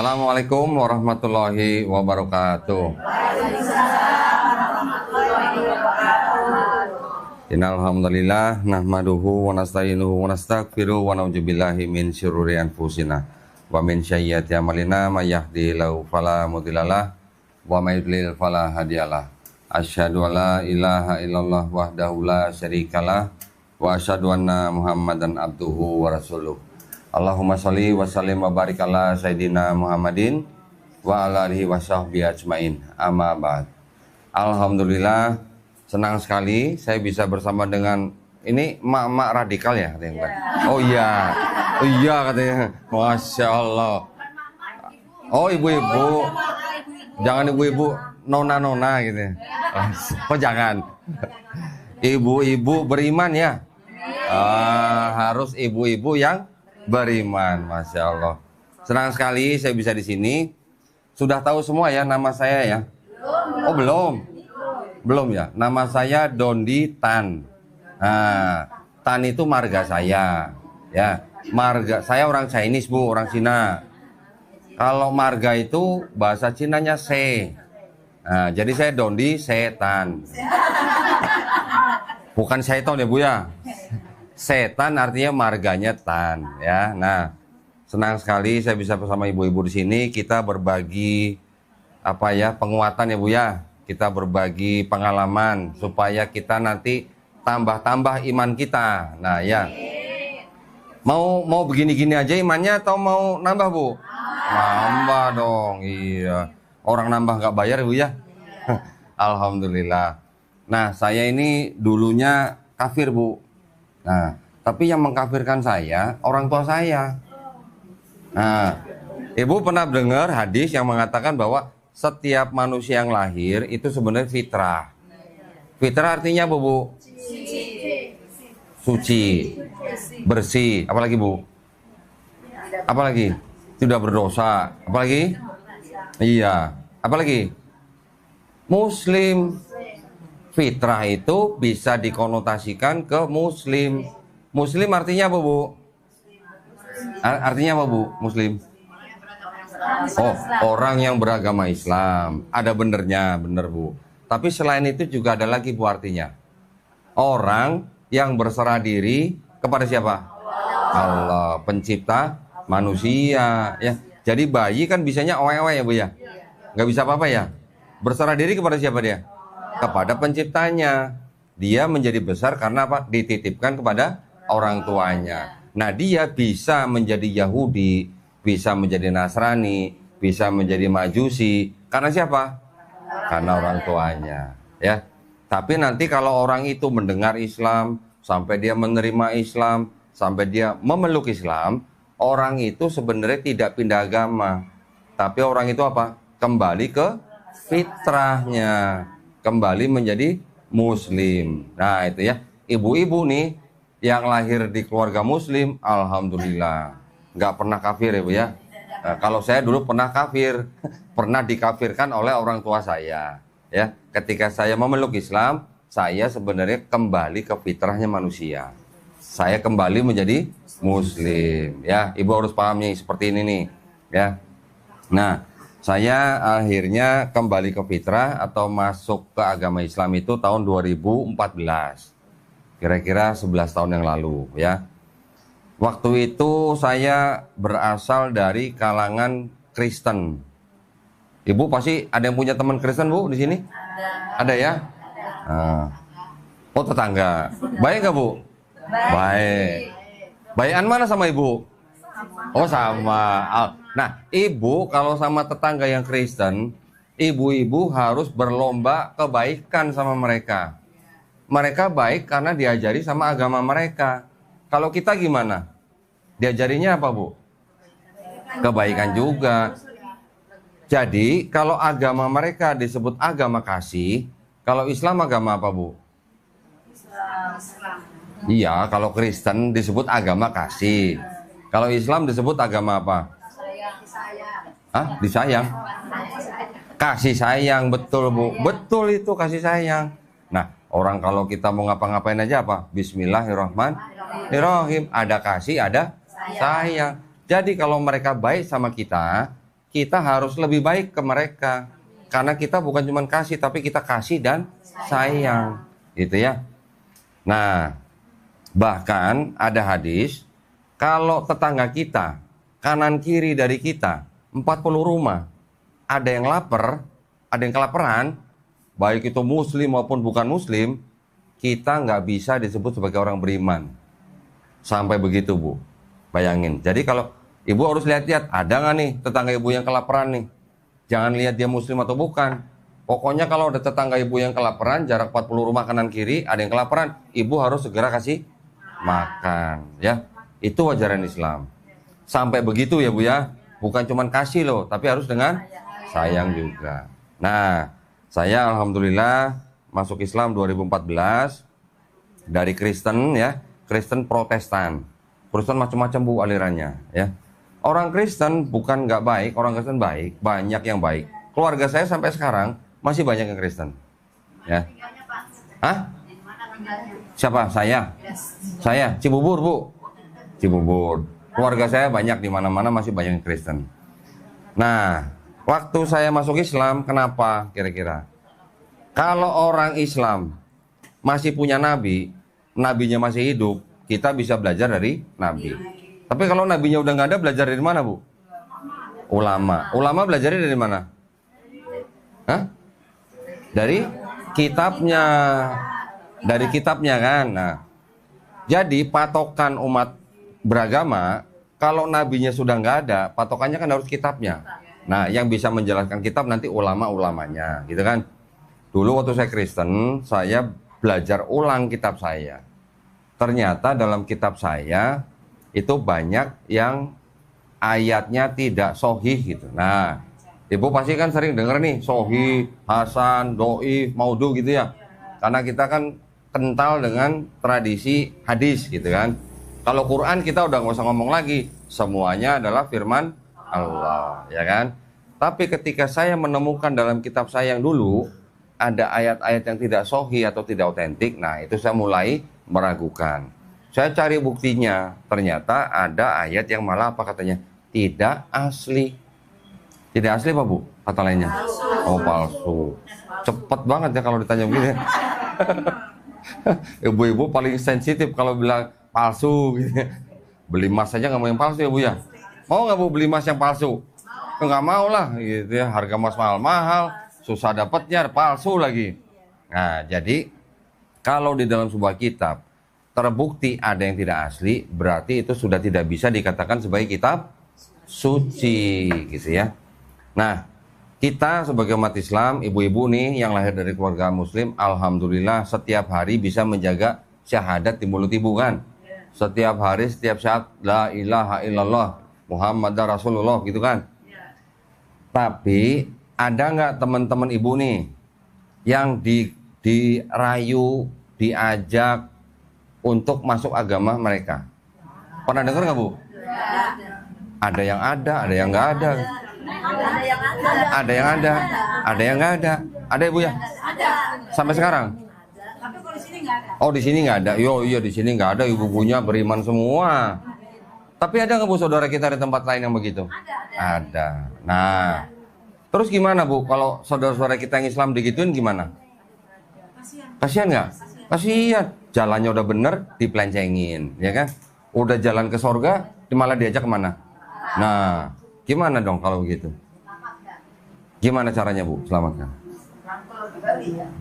Assalamualaikum warahmatullahi wabarakatuh. Innalhamdulillah nahmaduhu wa nasta'inuhu wa nastaghfiruh wa na'udzubillahi min syururi anfusina wa min sayyiati a'malina may yahdihillahu fala mudhillalah wa may yudlil fala hadiyalah. Asyhadu an la ilaha illallah wahdahu la syarikalah wa asyhadu anna Muhammadan abduhu wa rasuluh. Allahumma sholli wa sallim wa barik ala sayyidina Muhammadin wa ala alihi wa sahbihi ajmain. Amma ba'd. Alhamdulillah, senang sekali saya bisa bersama dengan ini emak-emak radikal ya katanya. Oh iya. Oh iya katanya. Masya Allah. Oh ibu-ibu. Jangan ibu-ibu nona-nona gitu ya. Oh jangan. Ibu-ibu beriman ya. Harus ibu-ibu yang beriman, Masya Allah. Senang sekali saya bisa di sini. Sudah tahu semua ya nama saya ya? Oh belum, belum ya. Nama saya Dondi Tan. Nah, Tan itu marga saya, ya. Marga saya orang Chinese bu, orang Cina. Kalau marga itu bahasa Cinanya Se. Nah, jadi saya Dondi Setan. Bukan setan ya bu ya. Setan artinya marganya Tan ya. Nah, senang sekali saya bisa bersama ibu-ibu di sini. Kita berbagi apa ya, penguatan ya Bu ya. Kita berbagi pengalaman supaya kita nanti tambah-tambah iman kita. Nah, ya. Mau begini-gini aja imannya atau mau nambah, Bu? Nambah dong. Iya. Orang nambah nggak bayar, Bu ya. Alhamdulillah. Nah, saya ini dulunya kafir, Bu. Nah, tapi yang mengkafirkan saya, orang tua saya. Nah, Ibu pernah dengar hadis yang mengatakan bahwa setiap manusia yang lahir itu sebenarnya fitrah. Fitrah artinya apa, Bu? Suci, bersih. Apalagi, Bu? Apalagi? Tidak berdosa. Apalagi? Iya. Apalagi? Muslim. Fitrah itu bisa dikonotasikan ke Muslim. Muslim artinya apa, Bu? Artinya apa, Bu? Muslim? Oh, orang yang beragama Islam. Ada benernya, bener, Bu. Tapi selain itu juga ada lagi, Bu, artinya. Orang yang berserah diri kepada siapa? Allah, pencipta manusia. Ya. Jadi bayi kan bisanya oe-oe ya, Bu ya? Nggak bisa apa-apa ya? Berserah diri kepada siapa dia? Kepada penciptanya. Dia menjadi besar karena apa? Dititipkan kepada orang tuanya. Nah, dia bisa menjadi Yahudi, bisa menjadi Nasrani, bisa menjadi Majusi. Karena siapa? Karena orang tuanya, ya. Tapi nanti kalau orang itu mendengar Islam, sampai dia menerima Islam, sampai dia memeluk Islam, orang itu sebenarnya tidak pindah agama. Tapi orang itu apa? Kembali ke fitrahnya. Kembali menjadi Muslim. Nah itu ya, ibu-ibu nih yang lahir di keluarga Muslim, alhamdulillah, nggak pernah kafir ya Bu ya. Nah, kalau saya dulu pernah kafir, pernah dikafirkan oleh orang tua saya. Ya, ketika saya memeluk Islam, saya sebenarnya kembali ke fitrahnya manusia. Saya kembali menjadi Muslim. Ya, ibu harus pahamnya seperti ini nih. Ya, nah. Saya akhirnya kembali ke fitrah atau masuk ke agama Islam itu tahun 2014. Kira-kira 11 tahun yang lalu ya. Waktu itu saya berasal dari kalangan Kristen. Ibu pasti ada yang punya teman Kristen, Bu, di sini? Ada ya? Nah. Oh, tetangga. Baik nggak, Bu? Baik. Bayikan mana sama Ibu? Oh, sama. Nah, ibu kalau sama tetangga yang Kristen, ibu-ibu harus berlomba kebaikan sama mereka. Mereka baik karena diajari sama agama mereka. Kalau kita gimana? Diajarinya apa, Bu? Kebaikan juga. Jadi, kalau agama mereka disebut agama kasih, kalau Islam agama apa, Bu? Iya, kalau Kristen disebut agama kasih. Kalau Islam disebut agama apa? Hah? Disayang? Kasih sayang, betul Bu. Betul itu kasih sayang. Nah, orang kalau kita mau ngapa-ngapain aja apa? Bismillahirrahmanirrahim. Ada kasih, ada sayang. Jadi kalau mereka baik sama kita, kita harus lebih baik ke mereka. Karena kita bukan cuma kasih, tapi kita kasih dan sayang. Gitu ya. Nah, bahkan ada hadis, kalau tetangga kita, kanan kiri dari kita, 40 rumah, ada yang lapar, ada yang kelaparan, baik itu muslim maupun bukan muslim, kita nggak bisa disebut sebagai orang beriman. Sampai begitu, Bu. Bayangin. Jadi kalau ibu harus lihat-lihat, ada nggak nih tetangga ibu yang kelaparan nih? Jangan lihat dia muslim atau bukan. Pokoknya kalau ada tetangga ibu yang kelaparan, jarak 40 rumah kanan kiri, ada yang kelaparan, ibu harus segera kasih makan. Ya, itu ajaran Islam. Sampai begitu ya Bu ya. Bukan cuma kasih loh, tapi harus dengan sayang juga. Nah, saya alhamdulillah masuk Islam 2014 dari Kristen ya, Kristen Protestan. Kristen macam-macam Bu alirannya ya. Orang Kristen bukan nggak baik, orang Kristen baik, banyak yang baik. Keluarga saya sampai sekarang masih banyak yang Kristen. Ya. Hah? Siapa? Saya. Saya Cibubur, Bu. Cibubur. Keluarga saya banyak di mana-mana masih banyak yang Kristen. Nah, waktu saya masuk Islam, kenapa kira-kira? Kalau orang Islam masih punya nabi, nabinya masih hidup, kita bisa belajar dari nabi. Tapi kalau nabinya udah nggak ada, belajar dari mana, Bu? Ulama. Ulama belajarnya dari mana? Hah? Dari kitabnya. Dari kitabnya kan. Nah, jadi patokan umat beragama, kalau nabinya sudah nggak ada, patokannya kan harus kitabnya. Nah, yang bisa menjelaskan kitab nanti ulama-ulamanya, gitu kan? Dulu waktu saya Kristen, saya belajar ulang kitab saya. Ternyata dalam kitab saya itu banyak yang ayatnya tidak sohih gitu. Nah, ibu pasti kan sering dengar nih sohih, hasan, doi, maudhu gitu ya. Karena kita kan kental dengan tradisi hadis gitu kan. Kalau Quran kita udah nggak usah ngomong lagi, semuanya adalah firman Allah, ya kan? Tapi ketika saya menemukan dalam kitab saya yang dulu ada ayat-ayat yang tidak sahih atau tidak otentik, nah itu saya mulai meragukan. Saya cari buktinya, ternyata ada ayat yang malah apa katanya? Tidak asli. Tidak asli apa Bu? Kata lainnya? Oh palsu. Cepet banget ya kalau ditanya begini. Ibu-ibu paling sensitif kalau bilang palsu gitu. Beli emas saja nggak mau yang palsu ya Bu ya? Mau nggak Bu beli emas yang palsu? Nggak mau lah gitu ya, harga emas mahal-mahal, susah dapatnya, palsu lagi. Nah jadi kalau di dalam sebuah kitab terbukti ada yang tidak asli, berarti itu sudah tidak bisa dikatakan sebagai kitab suci gitu ya. Nah, kita sebagai umat Islam, ibu-ibu nih yang lahir dari keluarga muslim, alhamdulillah setiap hari bisa menjaga syahadat di mulut ibu kan. Setiap hari, setiap saat, la ilaha illallah Muhammad Rasulullah gitu kan. Tapi ada nggak teman-teman ibu nih yang dirayu, diajak untuk masuk agama mereka? Pernah dengar nggak Bu? Ada yang ada yang nggak ada. Ada yang ada, ada yang nggak ada. Ada Ibu ya? Ada. Sampai sekarang? Tapi kalau di sini nggak ada. Oh di sini nggak ada. Iya di sini nggak ada. Ibu-ibunya beriman semua. Tapi ada nggak Bu saudara kita di tempat lain yang begitu? Ada. Nah, terus gimana Bu? Kalau saudara-saudara kita yang Islam digituin gimana? Kasihan nggak? Kasihan. Jalannya udah bener, dipelencengin, ya kan? Udah jalan ke sorga, malah diajak kemana? Nah, gimana dong kalau begitu? Gimana caranya Bu selamatkan?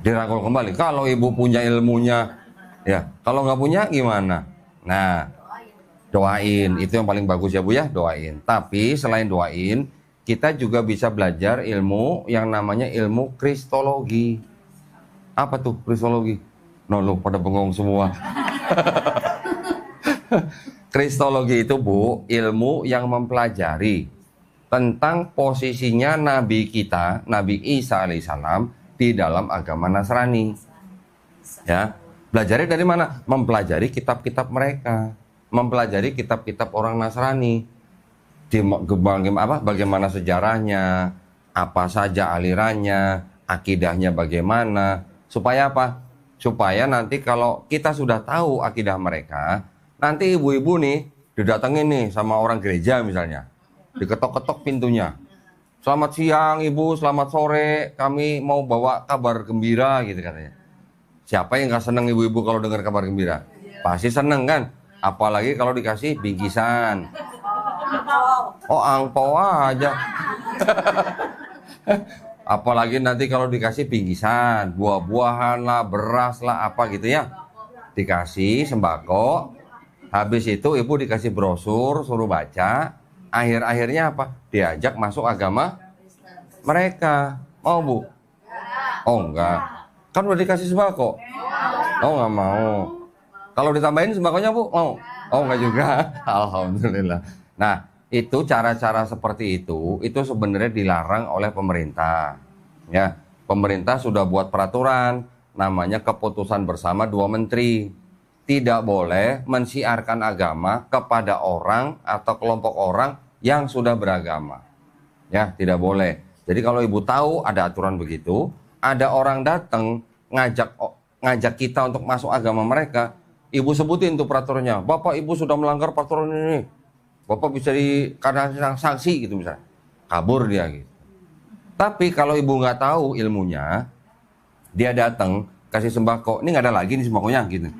Dirangkul kembali. Kalau ibu punya ilmunya, ya. Kalau nggak punya gimana? Nah, doain. Itu yang paling bagus ya Bu ya, doain. Tapi selain doain, kita juga bisa belajar ilmu yang namanya ilmu kristologi. Apa tuh kristologi? No, lu pada bengong semua. Kristologi itu Bu, ilmu yang mempelajari tentang posisinya Nabi kita, Nabi Isa alaihissalam di dalam agama Nasrani. Ya, belajarnya dari mana? Mempelajari kitab-kitab mereka, mempelajari kitab-kitab orang Nasrani. Bagaimana sejarahnya, apa saja alirannya, akidahnya bagaimana, supaya apa? Supaya nanti kalau kita sudah tahu akidah mereka, nanti ibu-ibu nih didatengin nih sama orang gereja misalnya, diketok-ketok pintunya. Selamat siang ibu, selamat sore, kami mau bawa kabar gembira gitu katanya. Siapa yang nggak seneng ibu-ibu kalau dengar kabar gembira? Pasti seneng kan? Apalagi kalau dikasih bingkisan. Oh, angpau aja. Apalagi nanti kalau dikasih bingkisan, buah-buahan lah, beras lah, apa gitu ya. Dikasih sembako. Habis itu ibu dikasih brosur, suruh baca. Akhir-akhirnya apa? Diajak masuk agama mereka. Mau bu? Oh enggak. Kan udah dikasih sembako. Oh nggak mau. Kalau ditambahin sembakonya bu? Mau? Oh enggak juga. Alhamdulillah. Nah itu cara-cara seperti itu sebenarnya dilarang oleh pemerintah. Ya, pemerintah sudah buat peraturan, namanya keputusan bersama 2 menteri. Tidak boleh mensiarkan agama kepada orang atau kelompok orang yang sudah beragama. Ya, tidak boleh. Jadi kalau ibu tahu ada aturan begitu, ada orang datang ngajak kita untuk masuk agama mereka, ibu sebutin tuh peraturannya. Bapak ibu sudah melanggar peraturan ini. Bapak bisa dikena sanksi gitu misalnya. Kabur dia gitu. Tapi kalau ibu nggak tahu ilmunya, dia datang kasih sembako, ini nggak ada lagi nih sembakonya gitu.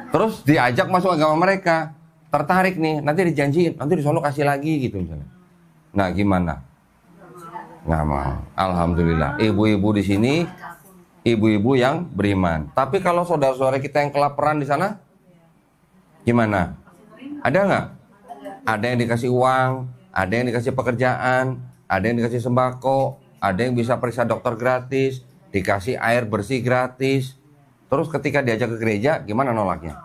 Terus diajak masuk agama mereka, tertarik nih, nanti dijanjiin, nanti di sono kasih lagi gitu misalnya. Nah gimana? Nggak mau. Alhamdulillah, ibu-ibu di sini, ibu-ibu yang beriman. Tapi kalau saudara-saudara kita yang kelaparan di sana, gimana? Ada nggak? Ada yang dikasih uang, ada yang dikasih pekerjaan, ada yang dikasih sembako, ada yang bisa periksa dokter gratis, dikasih air bersih gratis. Terus ketika diajak ke gereja, gimana nolaknya?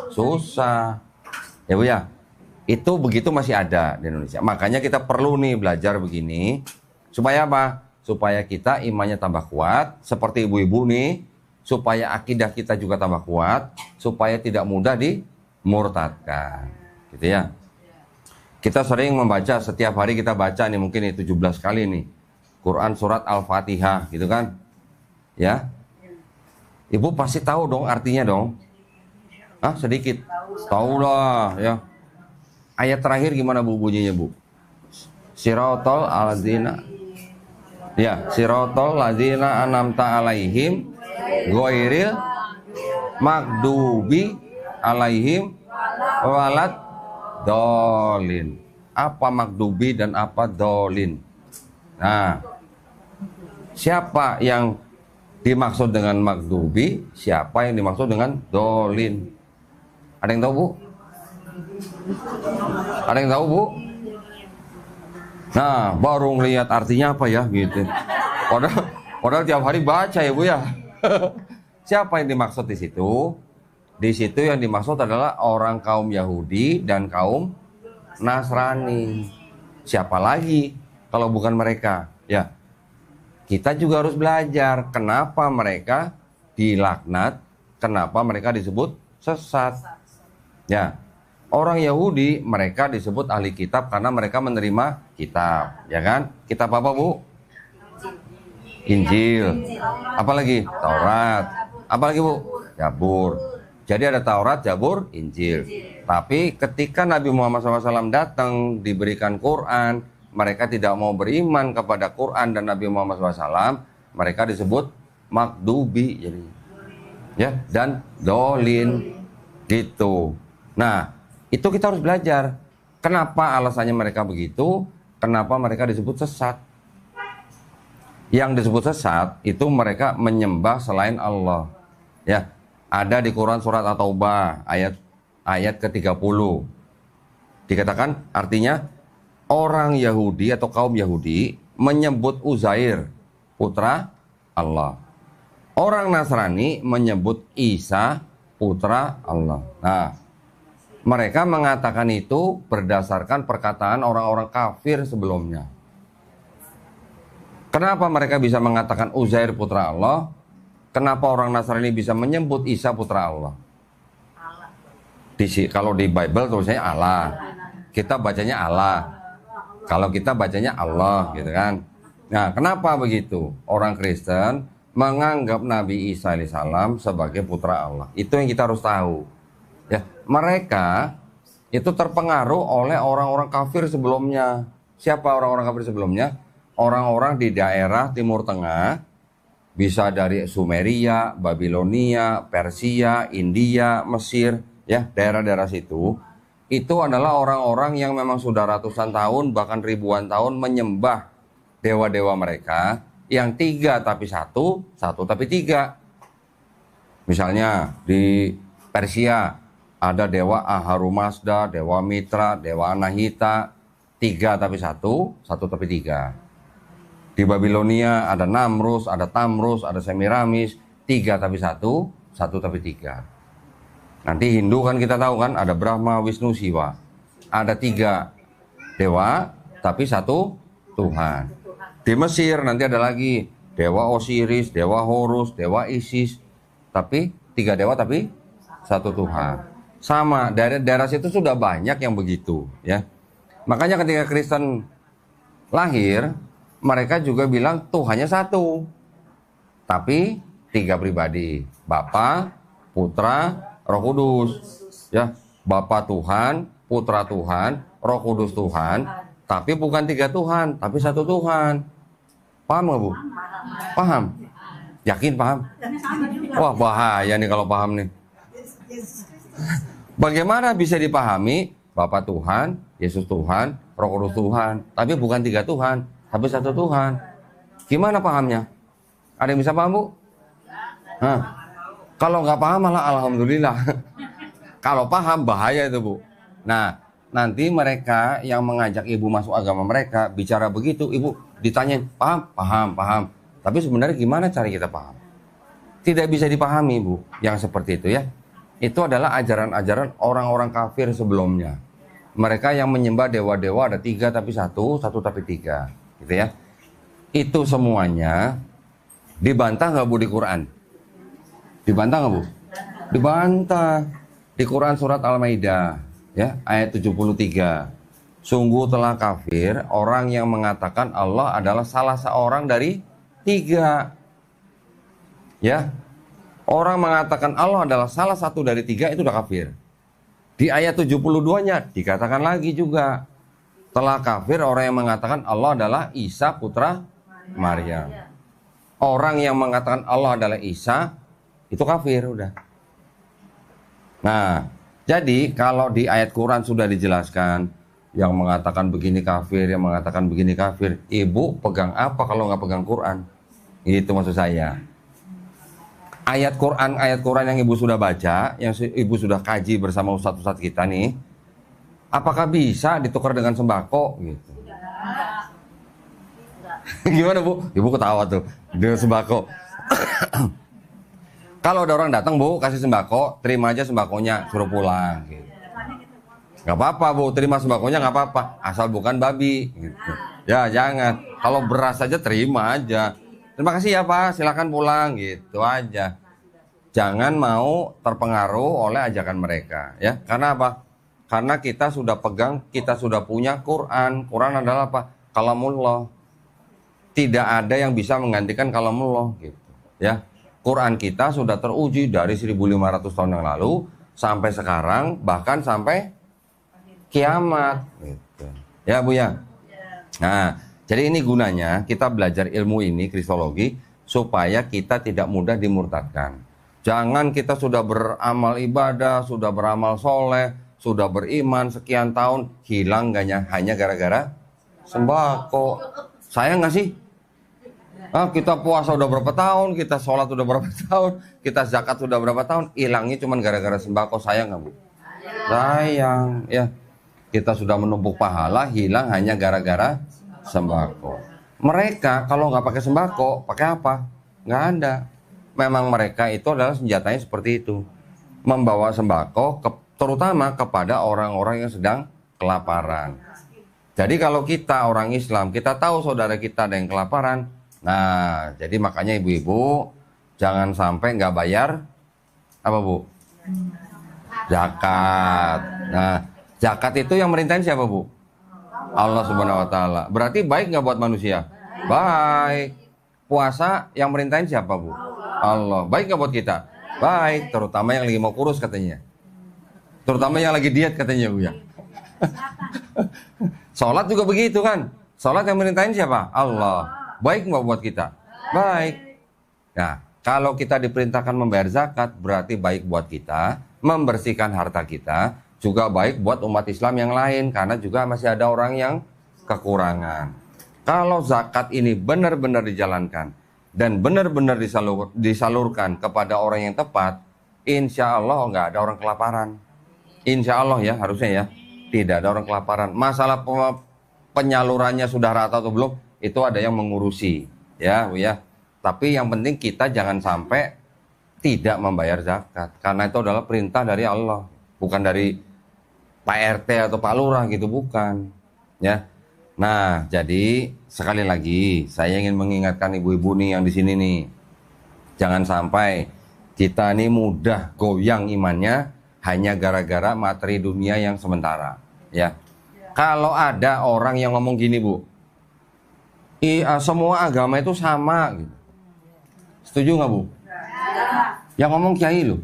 Susah. Ya Bu ya, itu begitu masih ada di Indonesia. Makanya kita perlu nih belajar begini. Supaya apa? Supaya kita imannya tambah kuat, seperti ibu-ibu nih. Supaya akidah kita juga tambah kuat, supaya tidak mudah dimurtadkan. Gitu ya. Kita sering membaca, setiap hari kita baca nih, mungkin ini 17 kali nih. Quran surat Al-Fatihah gitu kan. Ya. Ibu pasti tahu dong artinya dong. Ah, sedikit. Tahu lah ya. Ayat terakhir gimana Bu bunyinya Bu? Siratal ladzina. Ya, siratal ladzina an'amta alaihim ghairil magdubi alaihim walad dolin. Apa magdubi dan apa dolin? Nah, siapa yang dimaksud dengan magdubi, siapa yang dimaksud dengan dolin? Ada yang tahu Bu? Ada yang tahu Bu? Nah, baru ngelihat artinya apa ya gitu. Padahal tiap hari baca ya Bu ya. Siapa yang dimaksud di situ? Di situ yang dimaksud adalah orang kaum Yahudi dan kaum Nasrani. Siapa lagi kalau bukan mereka? Ya. Kita juga harus belajar kenapa mereka dilaknat, kenapa mereka disebut sesat. Ya, orang Yahudi mereka disebut ahli kitab karena mereka menerima kitab, ya kan? Kitab apa Bu? Injil. Apalagi? Taurat. Apalagi Bu? Zabur. Jadi ada Taurat, Zabur, Injil. Tapi ketika Nabi Muhammad SAW datang diberikan Quran, mereka tidak mau beriman kepada Quran dan Nabi Muhammad SAW, mereka disebut magdubi, jadi ya, dan dolin gitu. Nah, itu kita harus belajar. Kenapa alasannya mereka begitu? Kenapa mereka disebut sesat? Yang disebut sesat itu mereka menyembah selain Allah. Ya, ada di Quran surat At-Taubah ayat ke-30. Dikatakan artinya orang Yahudi atau kaum Yahudi menyebut Uzair putra Allah. Orang Nasrani menyebut Isa putra Allah. Nah, mereka mengatakan itu berdasarkan perkataan orang-orang kafir sebelumnya. Kenapa mereka bisa mengatakan Uzair putra Allah? Kenapa orang Nasrani bisa menyebut Isa putra Allah? Kalau di Bible tulisannya Allah. Kita bacanya Allah. Kalau kita bacanya Allah gitu kan. Nah, kenapa begitu? Orang Kristen menganggap Nabi Isa alaihissalam sebagai putra Allah. Itu yang kita harus tahu. Ya, mereka itu terpengaruh oleh orang-orang kafir sebelumnya. Siapa orang-orang kafir sebelumnya? Orang-orang di daerah Timur Tengah, bisa dari Sumeria, Babilonia, Persia, India, Mesir, ya daerah-daerah situ. Itu adalah orang-orang yang memang sudah ratusan tahun, bahkan ribuan tahun menyembah dewa-dewa mereka, yang tiga tapi satu, satu tapi tiga. Misalnya di Persia ada dewa Ahurmazda, dewa Mitra, dewa Anahita, tiga tapi satu, satu tapi tiga. Di Babilonia ada Namrus, ada Tamrus, ada Semiramis, tiga tapi satu, satu tapi tiga. Nanti Hindu kan kita tahu kan, ada Brahma, Wisnu, Siwa. Ada tiga dewa, tapi satu Tuhan. Di Mesir nanti ada lagi dewa Osiris, dewa Horus, dewa Isis. Tapi tiga dewa tapi satu Tuhan. Sama, daerah situ sudah banyak yang begitu. Ya. Makanya ketika Kristen lahir, mereka juga bilang Tuhannya satu, tapi tiga pribadi, Bapa, Putra, Roh Kudus. Ya, Bapa Tuhan, Putra Tuhan, Roh Kudus Tuhan, tapi bukan tiga Tuhan, tapi satu Tuhan. Paham nggak Bu? Paham? Yakin paham? Wah bahaya nih kalau paham nih. Bagaimana bisa dipahami Bapa Tuhan, Yesus Tuhan, Roh Kudus Tuhan, tapi bukan tiga Tuhan, tapi satu Tuhan? Gimana pahamnya? Ada yang bisa paham Bu? Hah? Kalau nggak paham malah alhamdulillah. Kalau paham bahaya itu Bu. Nah nanti mereka yang mengajak ibu masuk agama mereka bicara begitu, ibu ditanyain paham, paham, paham. Tapi sebenarnya gimana cara kita paham? Tidak bisa dipahami Bu. Yang seperti itu ya. Itu adalah ajaran-ajaran orang-orang kafir sebelumnya. Mereka yang menyembah dewa-dewa ada tiga tapi satu, satu tapi tiga. Gitu ya. Itu semuanya dibantah nggak Bu di Quran? Dibantah nggak Bu? Dibantah. Di Quran surat Al-Maidah ya, ayat 73. Sungguh telah kafir orang yang mengatakan Allah adalah salah seorang dari tiga. Ya. Orang mengatakan Allah adalah salah satu dari tiga itu udah kafir. Di ayat 72-nya dikatakan lagi juga. Telah kafir orang yang mengatakan Allah adalah Isa putra Maryam. Orang yang mengatakan Allah adalah Isa itu kafir udah. Nah, jadi kalau di ayat Quran sudah dijelaskan yang mengatakan begini kafir, yang mengatakan begini kafir, ibu pegang apa kalau nggak pegang Quran? Itu maksud saya. Ayat Quran yang ibu sudah baca, yang ibu sudah kaji bersama ustadz-ustadz kita nih, apakah bisa ditukar dengan sembako? Gitu. Gimana Bu? Ibu ketawa tuh dengan sembako. Kalau ada orang datang Bu kasih sembako, terima aja sembakonya, suruh pulang. Gitu. Gak apa-apa Bu, terima sembakonya gak apa-apa, asal bukan babi. Gitu. Ya jangan. Kalau beras aja terima aja. Terima kasih ya Pak, silakan pulang gitu aja. Jangan mau terpengaruh oleh ajakan mereka ya. Karena apa? Karena kita sudah pegang, kita sudah punya Quran. Quran adalah apa? Kalamullah. Tidak ada yang bisa menggantikan kalamullah gitu ya. Quran kita sudah teruji dari 1500 tahun yang lalu sampai sekarang, bahkan sampai kiamat gitu. Ya Bu ya. Nah, jadi ini gunanya kita belajar ilmu ini, kristologi, supaya kita tidak mudah dimurtadkan. Jangan kita sudah beramal ibadah, sudah beramal soleh, sudah beriman sekian tahun, hilang hanya gara-gara sembako. Sayang nggak sih? Kita puasa udah berapa tahun, kita sholat udah berapa tahun, kita zakat udah berapa tahun, hilangnya cuma gara-gara sembako. Sayang nggak Bu? Sayang ya. Kita sudah menumpuk pahala, hilang hanya gara-gara sembako. Mereka kalau nggak pakai sembako, pakai apa? Nggak ada. Memang mereka itu adalah senjatanya seperti itu, membawa sembako terutama kepada orang-orang yang sedang kelaparan. Jadi kalau kita orang Islam, kita tahu saudara kita ada yang kelaparan, nah jadi makanya ibu-ibu jangan sampai nggak bayar apa Bu? Zakat. Nah zakat itu yang merintahin siapa Bu? Allah Subhanahu Wa Taala. Berarti baik nggak buat manusia? Baik. Puasa yang merintahin siapa Bu? Allah. Baik nggak buat kita? Baik. Terutama yang lagi mau kurus katanya. Terutama yang lagi diet katanya Bu ya. Sholat juga begitu kan. Sholat yang merintahin siapa? Allah. Baik nggak buat kita? Baik. Nah, kalau kita diperintahkan membayar zakat, berarti baik buat kita, membersihkan harta kita, juga baik buat umat Islam yang lain, karena juga masih ada orang yang kekurangan. Kalau zakat ini benar-benar dijalankan, dan benar-benar disalurkan kepada orang yang tepat, insya Allah nggak ada orang kelaparan. Insya Allah ya, harusnya ya. Tidak ada orang kelaparan. Masalah penyalurannya sudah rata atau belum, itu ada yang mengurusi, ya, Bu ya. Tapi yang penting kita jangan sampai tidak membayar zakat, karena itu adalah perintah dari Allah, bukan dari Pak RT atau Pak Lurah gitu, bukan, ya. Nah, jadi sekali lagi saya ingin mengingatkan ibu-ibu nih yang di sini nih, jangan sampai kita nih mudah goyang imannya hanya gara-gara materi dunia yang sementara, ya. Kalau ada orang yang ngomong gini, Bu, semua agama itu sama, gitu. Setuju nggak, Bu? Yang ngomong kiai loh.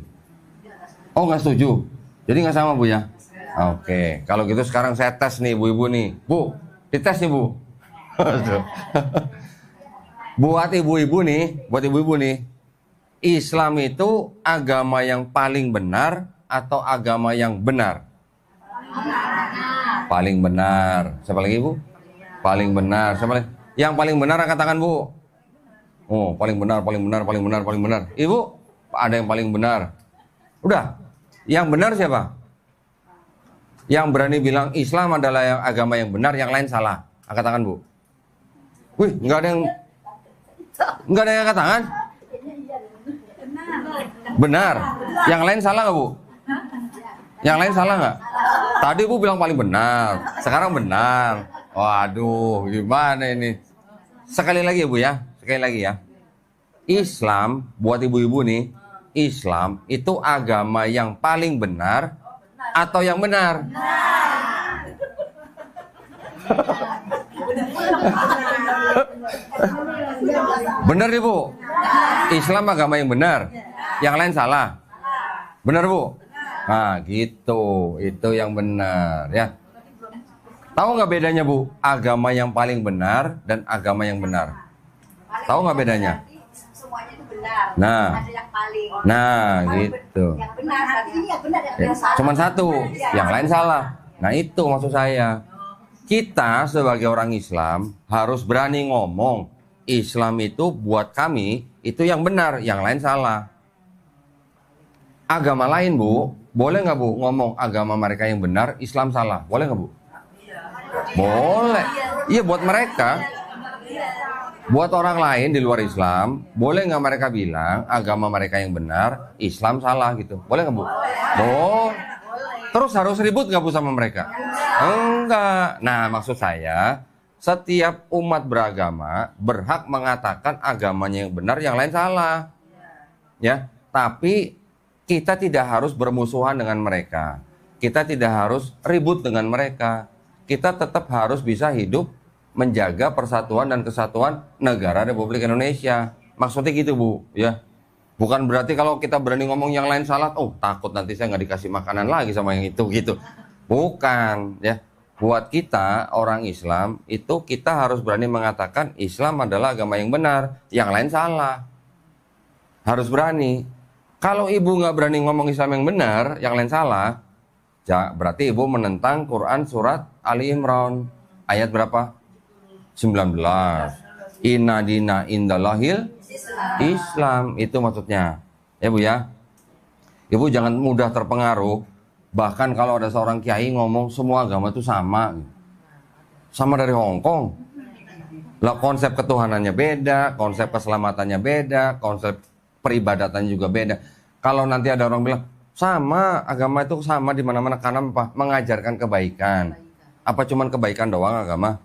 Oh, nggak setuju. Jadi nggak sama, Bu ya? Oke, kalau gitu sekarang saya tes nih ibu-ibu nih, Bu, dites nih, Bu. Buat ibu-ibu nih, Islam itu agama yang paling benar atau agama yang benar? Paling benar. Siapa lagi, Bu? Paling benar. Siapa lagi? Yang paling benar angkat tangan, Bu. Oh, paling benar. Ibu, ada yang paling benar. Udah. Yang benar siapa? Yang berani bilang Islam adalah yang agama yang benar, yang lain salah. Angkat tangan, Bu. Wih, nggak ada yang angkat tangan. Benar. Yang lain salah nggak, Bu? Yang lain salah nggak? Tadi Bu bilang paling benar, sekarang benar. Waduh, gimana ini? Sekali lagi ya, Bu ya, sekali lagi ya. Islam, buat ibu-ibu nih, Islam itu agama yang paling benar atau yang benar? Benar nih, Bu. Islam agama yang benar, yang lain salah. Benar, Bu? Nah, gitu. Itu yang benar, ya. Tahu nggak bedanya, Bu? Agama yang paling benar dan agama yang benar. Tahu nggak bedanya? Semuanya itu benar. Nah, ada yang paling. Nah, gitu. Yang benar, artinya yang benar, yang salah. Cuman satu, yang lain salah. Nah, itu maksud saya. Kita sebagai orang Islam harus berani ngomong, Islam itu buat kami itu yang benar, yang lain salah. Agama lain, Bu, boleh nggak, Bu, ngomong agama mereka yang benar, Islam salah? Boleh nggak, Bu? Boleh. Iya, buat mereka. Buat orang lain di luar Islam, boleh nggak mereka bilang agama mereka yang benar, Islam salah gitu? Boleh nggak, Bu? Boleh. Terus harus ribut nggak, Bu, sama mereka? Enggak. Nah, maksud saya, setiap umat beragama berhak mengatakan agamanya yang benar, yang lain salah. Ya, tapi kita tidak harus bermusuhan dengan mereka. Kita tidak harus ribut dengan mereka. Kita tetap harus bisa hidup menjaga persatuan dan kesatuan negara Republik Indonesia. Maksudnya gitu, Bu, ya. Bukan berarti kalau kita berani ngomong yang lain salah, oh takut nanti saya nggak dikasih makanan lagi sama yang itu, gitu. Bukan, ya. Buat kita orang Islam itu kita harus berani mengatakan Islam adalah agama yang benar, yang lain salah. Harus berani. Kalau ibu nggak berani ngomong Islam yang benar, yang lain salah, berarti ibu menentang Quran surat Ali Imran ayat berapa? 19. Inna dina indallahil Islam, itu maksudnya. Ya, Bu ya. Ibu jangan mudah terpengaruh. Bahkan kalau ada seorang kiai ngomong semua agama itu sama. Sama dari Hong Kong. Lah, konsep ketuhanannya beda, konsep keselamatannya beda, konsep peribadatannya juga beda. Kalau nanti ada orang bilang sama, agama itu sama di mana-mana, karena apa? Mengajarkan kebaikan. Apa cuman kebaikan doang agama?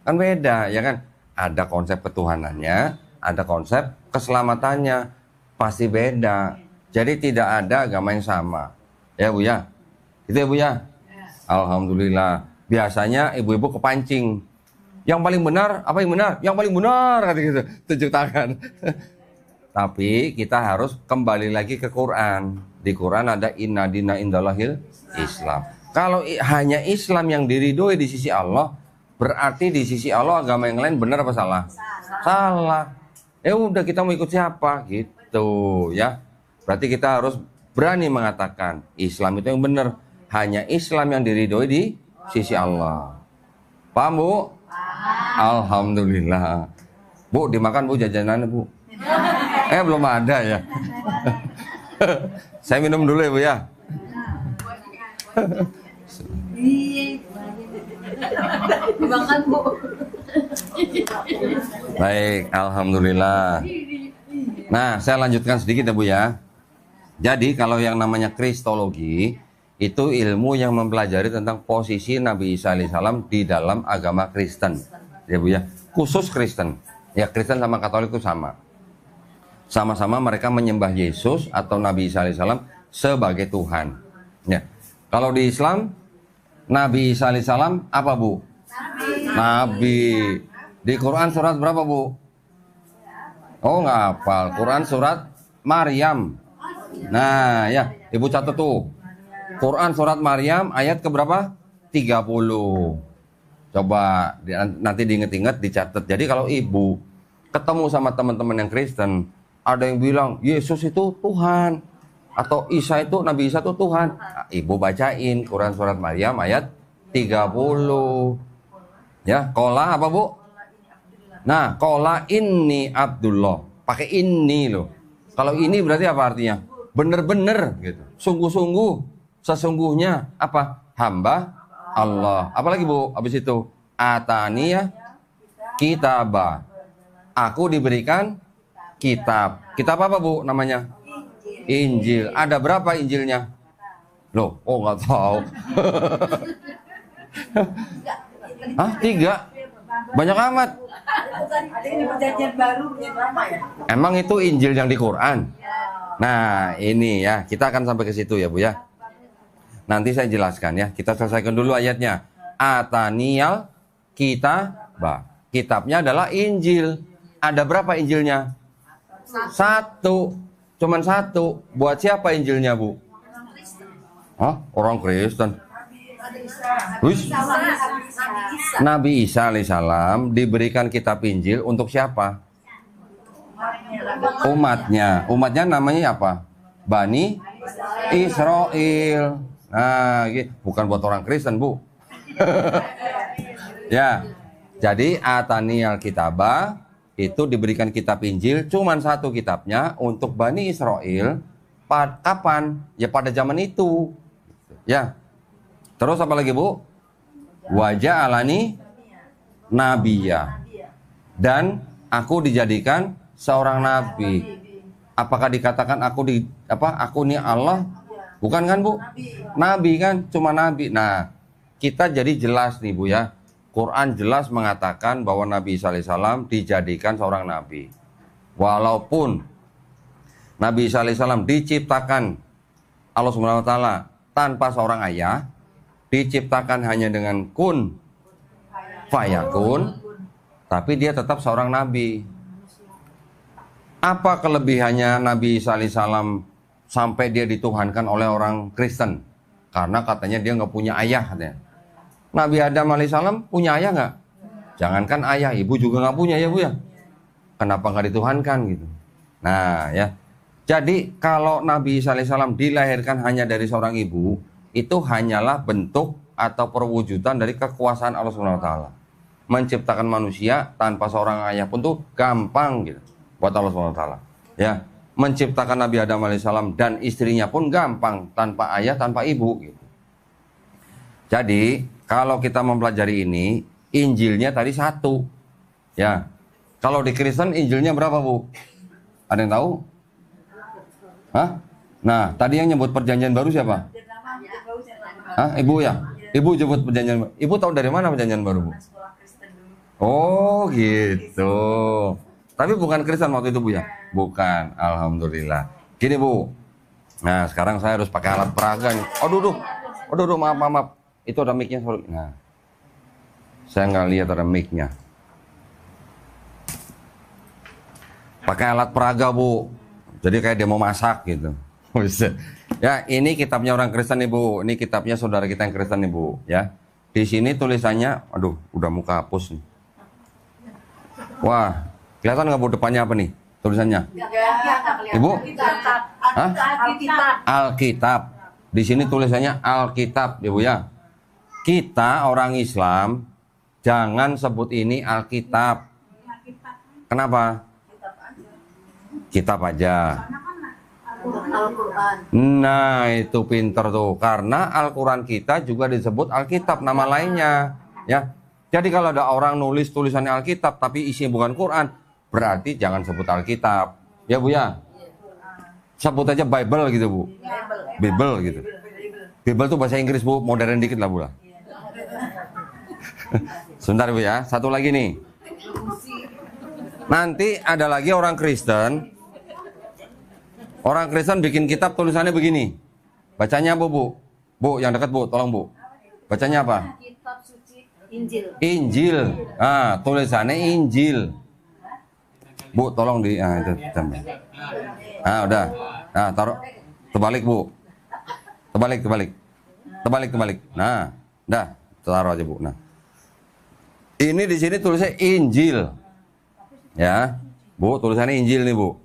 Kan beda, ya kan? Ada konsep ketuhanannya, ada konsep keselamatannya, pasti beda. Jadi tidak ada agama yang sama. Ya, Bu ya. Itu ya, Bu ya. Alhamdulillah. Biasanya ibu-ibu kepancing. Yang paling benar, apa yang benar? Yang paling benar, kata gitu. Tunjuk tangan. Tapi kita harus kembali lagi ke Quran. Di Quran ada inna dina indallahil Islam. Kalau hanya Islam yang diridhoi di sisi Allah, Berarti di sisi Allah agama yang lain benar apa salah? Salah. Ya udah, kita mau ikut siapa gitu ya. Berarti kita harus berani mengatakan Islam itu yang benar. Hanya Islam yang diridhoi di sisi Allah. Paham, Bu? Alhamdulillah. Bu, dimakan Bu jajanannya, Bu. Belum ada ya. Saya minum dulu ya, Bu ya. Makan, Bu. Baik, alhamdulillah. Nah, saya lanjutkan sedikit ya, Bu ya. Jadi kalau yang namanya kristologi itu ilmu yang mempelajari tentang posisi Nabi Isa alaihissalam di dalam agama Kristen, ya Bu ya. Khusus Kristen. Ya, Kristen sama Katolik itu sama. Sama-sama mereka menyembah Yesus atau Nabi Isa alaihissalam sebagai Tuhan. Ya. Kalau di Islam, Nabi Isa alaihissalam apa, Bu? Nabi. Di Quran surat berapa, Bu? Oh, nggak hafal. Quran surat Maryam. Nah, ya, Ibu catat tuh. Quran surat Maryam ayat ke berapa? 30. Coba nanti diinget-inget, dicatat. Jadi kalau Ibu ketemu sama teman-teman yang Kristen, ada yang bilang Yesus itu Tuhan atau Isa itu, Nabi Isa itu Tuhan. Nah, Ibu bacain Quran surat Maryam ayat 30. Ya, kola apa, Bu? Nah, kola ini Abdullah. Pakai ini loh. Kalau ini berarti apa artinya? Bener-bener gitu. Sungguh-sungguh, sesungguhnya apa? Hamba Allah. Apalagi, Bu? Habis itu ataniya kitabah. Aku diberikan kitab. Kitab apa, Bu, namanya? Injil. Ada berapa Injilnya? Loh, oh nggak tahu. Hah, 3? Banyak amat. Emang itu Injil yang di Quran? Nah, ini ya, kita akan sampai ke situ ya, Bu ya. Nanti saya jelaskan ya. Kita selesaikan dulu ayatnya. Ataniyal kitabah. Kitabnya adalah Injil. Ada berapa Injilnya? 1. Cuman 1. Buat siapa Injilnya, Bu? Hah? Orang Kristen. Nabi Isa alaihissalam diberikan kitab Injil untuk siapa? Umatnya. Umatnya namanya apa? Bani Israel. Nah, bukan buat orang Kristen, Bu. Ya. Jadi ataniyal kitabah itu diberikan kitab Injil, cuman 1 kitabnya untuk Bani Israel. Kapan? Ya pada zaman itu. Ya. Terus apa lagi, Bu? Wajah alani nabiya. Dan aku dijadikan seorang nabi. Apakah dikatakan aku ini Allah? Bukan kan, Bu? Nabi kan, cuma nabi. Nah, kita jadi jelas nih, Bu ya. Quran jelas mengatakan bahwa Nabi Isa alaihissalam dijadikan seorang nabi. Walaupun Nabi Isa alaihissalam diciptakan Allah Subhanahu wa taala tanpa seorang ayah, diciptakan hanya dengan kun fayakun, tapi dia tetap seorang nabi. Apa kelebihannya Nabi Isa alaihissalam sampai dia dituhankan oleh orang Kristen? Karena katanya dia nggak punya ayah katanya. Nabi Adam alaihissalam punya ayah nggak? Jangankan ayah, ibu juga nggak punya ya, Bu ya. Kenapa nggak dituhankan gitu? Nah ya, jadi kalau Nabi Isa alaihissalam dilahirkan hanya dari seorang ibu, itu hanyalah bentuk atau perwujudan dari kekuasaan Allah Subhanahu wa taala. Menciptakan manusia tanpa seorang ayah pun tuh gampang gitu buat Allah Subhanahu wa taala. Ya, menciptakan Nabi Adam alaihissalam dan istrinya pun gampang, tanpa ayah, tanpa ibu gitu. Jadi, kalau kita mempelajari ini, Injilnya tadi 1. Ya. Kalau di Kristen Injilnya berapa, Bu? Ada yang tahu? Hah? Nah, tadi yang nyebut perjanjian baru siapa? Hah, Ibu ya? Ibu nyebut perjanjian baru. Ibu tahu dari mana perjanjian baru, Bu? Oh, gitu. Tapi bukan Kristen waktu itu, Bu ya? Bukan, alhamdulillah. Gini, Bu. Nah, sekarang saya harus pakai alat peraga nih. Aduh, maaf. Itu ada mic-nya. Nah, saya nggak lihat ada mic-nya. Pakai alat peraga, Bu. Jadi kayak dia mau masak gitu. Ya, ini kitabnya orang Kristen nih, Bu. Ini kitabnya saudara kita yang Kristen nih, Bu. Ya. Di sini tulisannya, aduh, udah muka hapus nih. Wah, kelihatan nggak Bu depannya apa nih tulisannya? Ibu? Hah? Alkitab. Alkitab. Di sini tulisannya Alkitab, ya Bu ya. Kita orang Islam jangan sebut ini Alkitab. Kenapa? Kitab aja. Al-Quran. Nah, itu pinter tuh. Karena Al-Quran kita juga disebut Alkitab, nama lainnya. Ya. Jadi kalau ada orang nulis tulisannya Alkitab, tapi isinya bukan Quran, berarti jangan sebut Alkitab. Ya Bu ya? Sebut aja Bible gitu Bu. Bible gitu. Bible tuh bahasa Inggris Bu, modern dikit lah Bu lah. Sebentar Bu ya, satu lagi nih. Nanti ada lagi orang Kristen. Orang Kristen bikin kitab tulisannya begini. Bacanya apa Bu? Bu, yang dekat Bu, tolong Bu. Bacanya apa? Kitab suci Injil. Injil. Ah, tulisannya Injil. Bu, tolong di itu tambah. Ah, udah. Nah, taruh terbalik Bu. Terbalik. Nah, dah, taruh aja Bu. Nah. Ini di sini tulisnya Injil. Ya. Bu, tulisannya Injil nih Bu.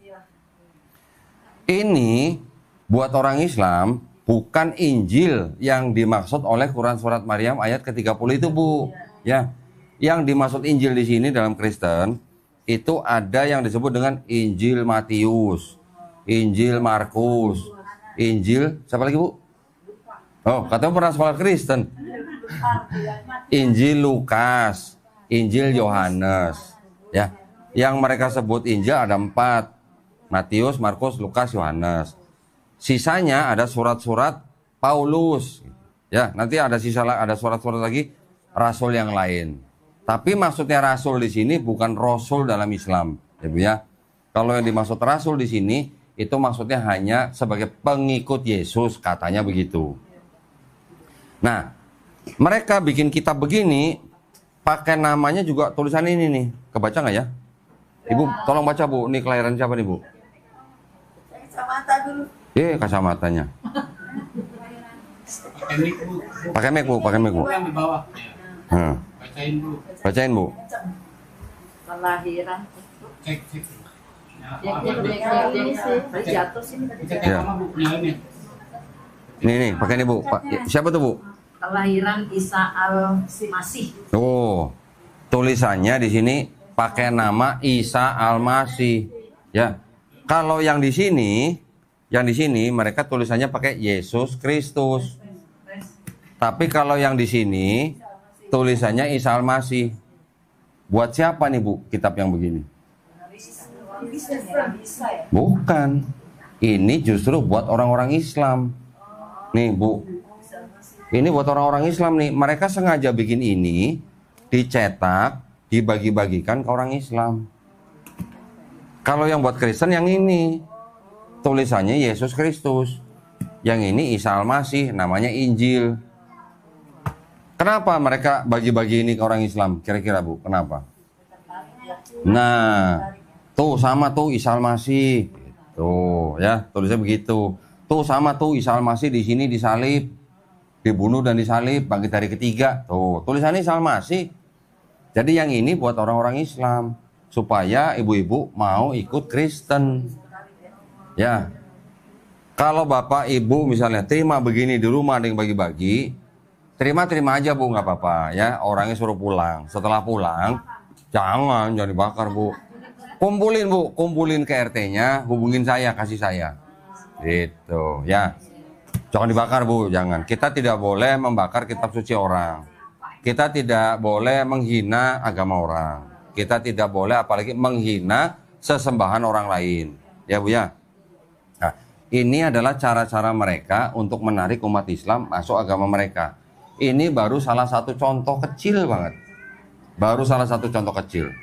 Ini buat orang Islam bukan Injil yang dimaksud oleh Quran surat Maryam ayat ke-30 itu Bu. Ya. Yang dimaksud Injil di sini dalam Kristen itu ada yang disebut dengan Injil Matius, Injil Markus, Injil siapa lagi Bu? Oh, katanya pernah sekolah Kristen. Injil Lukas, Injil Yohanes. Ya. Yang mereka sebut Injil ada 4. Matius, Markus, Lukas, Yohanes. Sisanya ada surat-surat Paulus. Ya, nanti ada surat-surat lagi rasul yang lain. Tapi maksudnya rasul di sini bukan rasul dalam Islam, ya Bu ya. Kalau yang dimaksud rasul di sini itu maksudnya hanya sebagai pengikut Yesus, katanya begitu. Nah, mereka bikin kitab begini pakai namanya juga tulisan ini nih. Kebaca nggak ya? Ibu, tolong baca Bu. Ini kelahiran siapa nih Bu? Kacamata dulu. Kacamatanya. Pakai mic Bu. Yang di bawah. Bacain Bu. Kelahiran. Cek. Jatuh sih. Ya. Nih, pakai ini Bu. Siapa tuh Bu? Kelahiran Isa Al-Masih. Oh, tulisannya di sini pakai nama Isa Al-Masih. Ya. Kalau yang di sini mereka tulisannya pakai Yesus Kristus. Tapi kalau yang di sini tulisannya Isa Al-Masih. Buat siapa nih Bu kitab yang begini? Bukan. Ini justru buat orang-orang Islam. Nih Bu. Ini buat orang-orang Islam nih. Mereka sengaja bikin ini, dicetak, dibagi-bagikan ke orang Islam. Kalau yang buat Kristen yang ini tulisannya Yesus Kristus, yang ini Isa Al-Masih, namanya Injil. Kenapa mereka bagi-bagi ini ke orang Islam? Kira-kira Bu, kenapa? Nah, tuh sama tuh Isa Al-Masih, tuh ya tulisnya begitu. Tuh sama tuh Isa Al-Masih di sini disalib, dibunuh dan disalib, bangkit hari ketiga. Tuh tulisannya Isa Al-Masih. Jadi yang ini buat orang-orang Islam supaya ibu-ibu mau ikut Kristen. Ya. Kalau Bapak Ibu misalnya terima begini di rumah ada yang bagi-bagi, terima aja Bu, nggak apa-apa ya. Orangnya suruh pulang. Setelah pulang, jangan dibakar Bu. Kumpulin ke RT-nya, hubungin saya, kasih saya. Gitu ya. Jangan dibakar Bu, jangan. Kita tidak boleh membakar kitab suci orang. Kita tidak boleh menghina agama orang. Kita tidak boleh apalagi menghina sesembahan orang lain. Ya Bu ya. Nah, ini adalah cara-cara mereka untuk menarik umat Islam masuk agama mereka. Ini baru salah satu contoh kecil banget. Baru salah satu contoh kecil.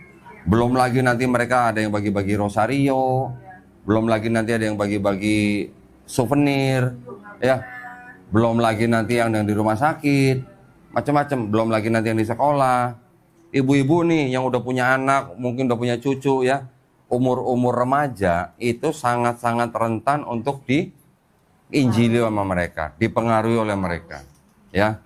Belum lagi nanti mereka ada yang bagi-bagi rosario. Belum lagi nanti ada yang bagi-bagi souvenir. Ya. Belum lagi nanti yang di rumah sakit. Macam-macam. Belum lagi nanti yang di sekolah. Ibu-ibu nih yang udah punya anak, mungkin udah punya cucu ya, umur-umur remaja itu sangat-sangat rentan untuk diinjili sama mereka, dipengaruhi oleh mereka, ya.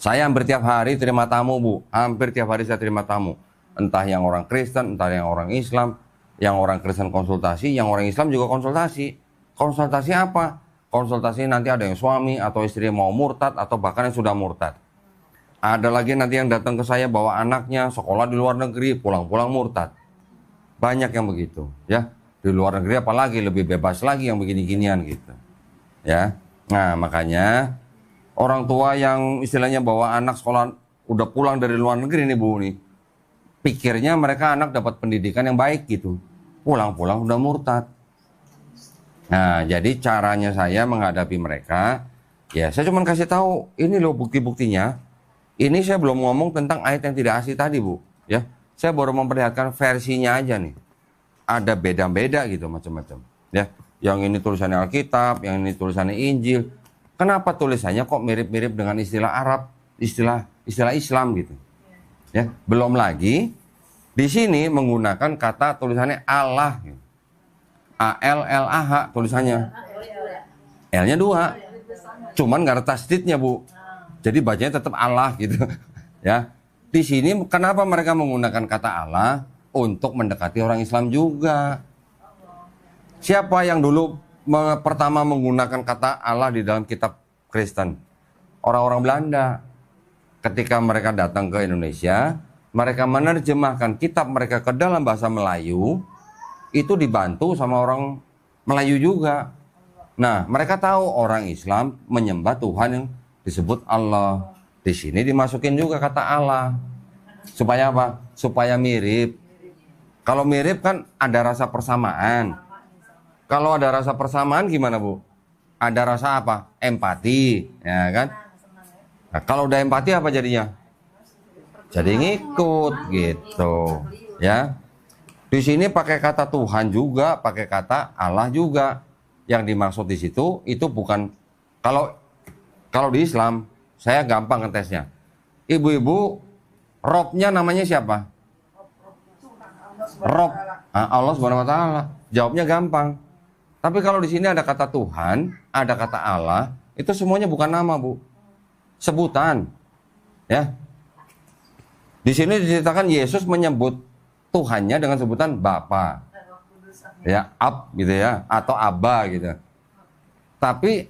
Saya hampir tiap hari terima tamu, Bu. Hampir tiap hari saya terima tamu. Entah yang orang Kristen, entah yang orang Islam. Yang orang Kristen konsultasi, yang orang Islam juga konsultasi. Konsultasi apa? Konsultasi nanti ada yang suami atau istri mau murtad atau bahkan yang sudah murtad. Ada lagi nanti yang datang ke saya bawa anaknya sekolah di luar negeri, pulang-pulang murtad. Banyak yang begitu, ya. Di luar negeri apalagi lebih bebas lagi yang begini-ginian gitu. Ya. Nah, makanya orang tua yang istilahnya bawa anak sekolah udah pulang dari luar negeri nih, Bu nih. Pikirnya mereka anak dapat pendidikan yang baik gitu. Pulang-pulang udah murtad. Nah, jadi caranya saya menghadapi mereka, ya saya cuma kasih tahu, ini loh bukti-buktinya. Ini saya belum ngomong tentang ayat yang tidak asli tadi, Bu. Ya, saya baru memperlihatkan versinya aja nih. Ada beda-beda gitu macam-macam. Ya, yang ini tulisannya Alkitab, yang ini tulisannya Injil. Kenapa tulisannya kok mirip-mirip dengan istilah Arab, istilah Islam gitu? Ya, belum lagi di sini menggunakan kata tulisannya Allah. Gitu. A-L-L-A-H tulisannya. L-nya 2. Cuman nggak ada tasdidnya, Bu. Jadi bacanya tetap Allah gitu. Ya. Di sini kenapa mereka menggunakan kata Allah? Untuk mendekati orang Islam juga. Siapa yang dulu pertama menggunakan kata Allah di dalam kitab Kristen? Orang-orang Belanda. Ketika mereka datang ke Indonesia, mereka menerjemahkan kitab mereka ke dalam bahasa Melayu. Itu dibantu sama orang Melayu juga. Nah, mereka tahu orang Islam menyembah Tuhan yang disebut Allah. Di sini dimasukin juga kata Allah. Supaya apa? Supaya mirip. Kalau mirip kan ada rasa persamaan. Kalau ada rasa persamaan gimana, Bu? Ada rasa apa? Empati, ya kan? Nah, kalau udah empati apa jadinya? Jadi ngikut gitu, ya. Di sini pakai kata Tuhan juga, pakai kata Allah juga. Yang dimaksud di situ itu bukan kalau di Islam, saya gampang ngetesnya. Ibu-ibu, Robnya namanya siapa? Rob, Allah Subhanahu Wa Taala. Jawabnya gampang. Tapi kalau di sini ada kata Tuhan, ada kata Allah, itu semuanya bukan nama, Bu. Sebutan. Ya. Di sini diceritakan Yesus menyebut Tuhannya dengan sebutan Bapa. Ya, Ab gitu ya, atau Abba gitu. Tapi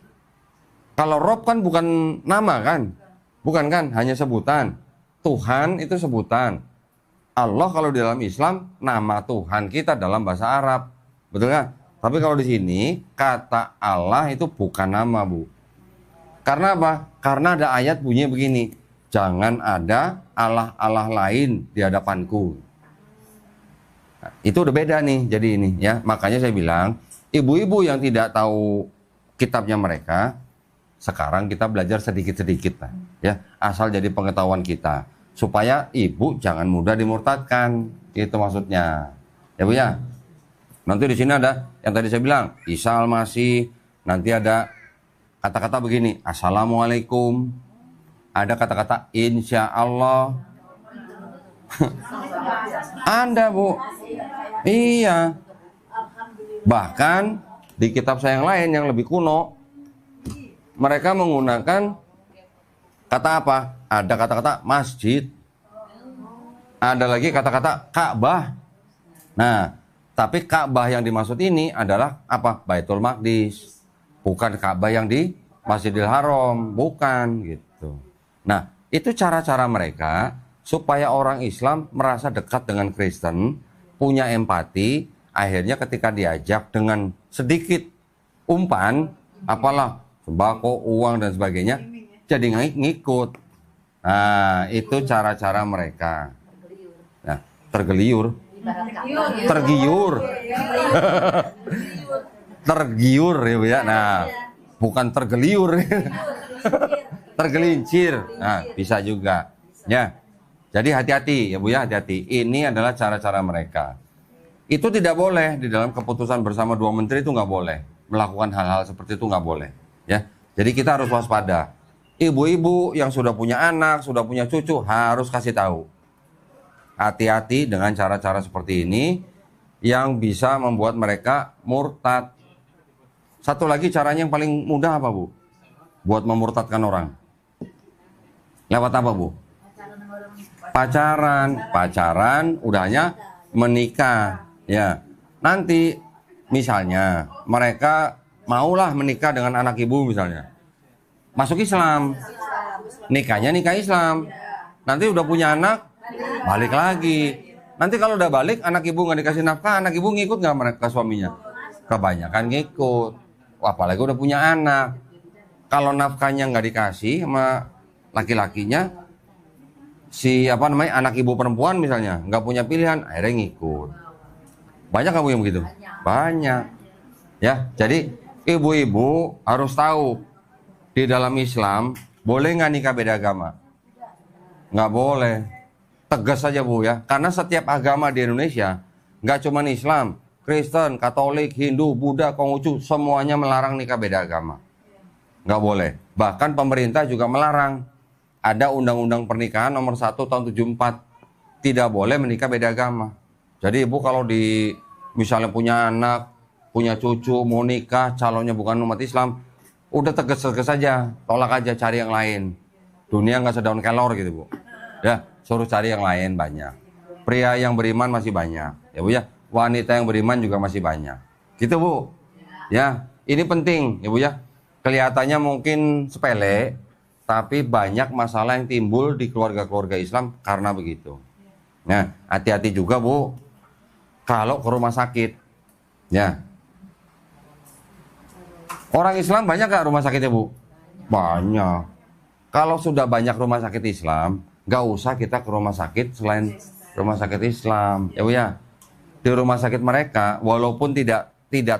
kalau Rob kan bukan nama kan? Bukan kan, hanya sebutan. Tuhan itu sebutan. Allah kalau di dalam Islam nama Tuhan kita dalam bahasa Arab. Betul kan? Tapi kalau di sini kata Allah itu bukan nama, Bu. Karena apa? Karena ada ayat bunyinya begini. Jangan ada Allah-Allah lain di hadapanku. Nah, itu udah beda nih jadi ini ya. Makanya saya bilang, ibu-ibu yang tidak tahu kitabnya mereka, sekarang kita belajar sedikit-sedikit lah ya, asal jadi pengetahuan kita supaya ibu jangan mudah dimurtadkan. Itu maksudnya. Ya, Bu ya. Nanti di sini ada yang tadi saya bilang, Isa Al-Masih, nanti ada kata-kata begini, Assalamualaikum. Ada kata-kata insya Allah. Anda, Bu. Iya. Bahkan di kitab saya yang lain yang lebih kuno, mereka menggunakan kata apa? Ada kata-kata masjid. Ada lagi kata-kata Ka'bah. Nah, tapi Ka'bah yang dimaksud ini adalah apa? Baitul Maqdis. Bukan Ka'bah yang di Masjidil Haram, bukan gitu. Nah, itu cara-cara mereka supaya orang Islam merasa dekat dengan Kristen, punya empati, akhirnya ketika diajak dengan sedikit umpan, apalah, sembako, uang dan sebagainya, jadi ngikut. Nah, itu cara-cara mereka. Nah, tergiur, tergiur ya, Bu ya. Nah, bukan tergeliur. Tergelincir. Nah, bisa juga. Ya. Jadi hati-hati ya, Bu ya, hati-hati. Ini adalah cara-cara mereka. Itu tidak boleh di dalam keputusan bersama dua menteri, itu nggak boleh melakukan hal-hal seperti itu, nggak boleh. Ya. Jadi kita harus waspada. Ibu-ibu yang sudah punya anak, sudah punya cucu harus kasih tahu. Hati-hati dengan cara-cara seperti ini yang bisa membuat mereka murtad. Satu lagi caranya yang paling mudah apa, Bu? Buat memurtadkan orang. Lewat apa, Bu? Pacaran, udahnya menikah. Ya, nanti misalnya mereka maulah menikah dengan anak ibu misalnya, masuk Islam, nikahnya nikah Islam. Nanti udah punya anak, balik lagi. Nanti kalau udah balik, anak ibu nggak dikasih nafkah, anak ibu ngikut nggak mereka suaminya? Kebanyakan ngikut. Apalagi udah punya anak. Kalau nafkahnya nggak dikasih sama laki-lakinya, anak ibu perempuan misalnya nggak punya pilihan, akhirnya ngikut. Banyak kamu yang begitu? Banyak. Ya, jadi ibu-ibu harus tahu di dalam Islam boleh nggak nikah beda agama? Nggak boleh. Tegas saja, Bu, ya. Karena setiap agama di Indonesia, nggak cuma Islam, Kristen, Katolik, Hindu, Buddha, Konghucu, semuanya melarang nikah beda agama. Nggak boleh. Bahkan pemerintah juga melarang. Ada Undang-Undang Pernikahan nomor 1 tahun 74. Tidak boleh menikah beda agama. Jadi ibu kalau misalnya punya anak, punya cucu, mau nikah, calonnya bukan umat Islam, udah tegas-tegas saja, tolak aja, cari yang lain. Dunia nggak sedaun kelor gitu, Bu. Ya, suruh cari yang lain banyak. Pria yang beriman masih banyak, ya Bu ya. Wanita yang beriman juga masih banyak. Gitu, Bu. Ya, ini penting, ya Bu ya. Kelihatannya mungkin sepele, tapi banyak masalah yang timbul di keluarga-keluarga Islam karena begitu. Nah, hati-hati juga, Bu, kalau ke rumah sakit. Ya. Orang Islam banyak gak rumah sakitnya, Bu? Banyak. Kalau sudah banyak rumah sakit Islam, gak usah kita ke rumah sakit selain rumah sakit Islam. Ya, Bu ya. Di rumah sakit mereka, walaupun tidak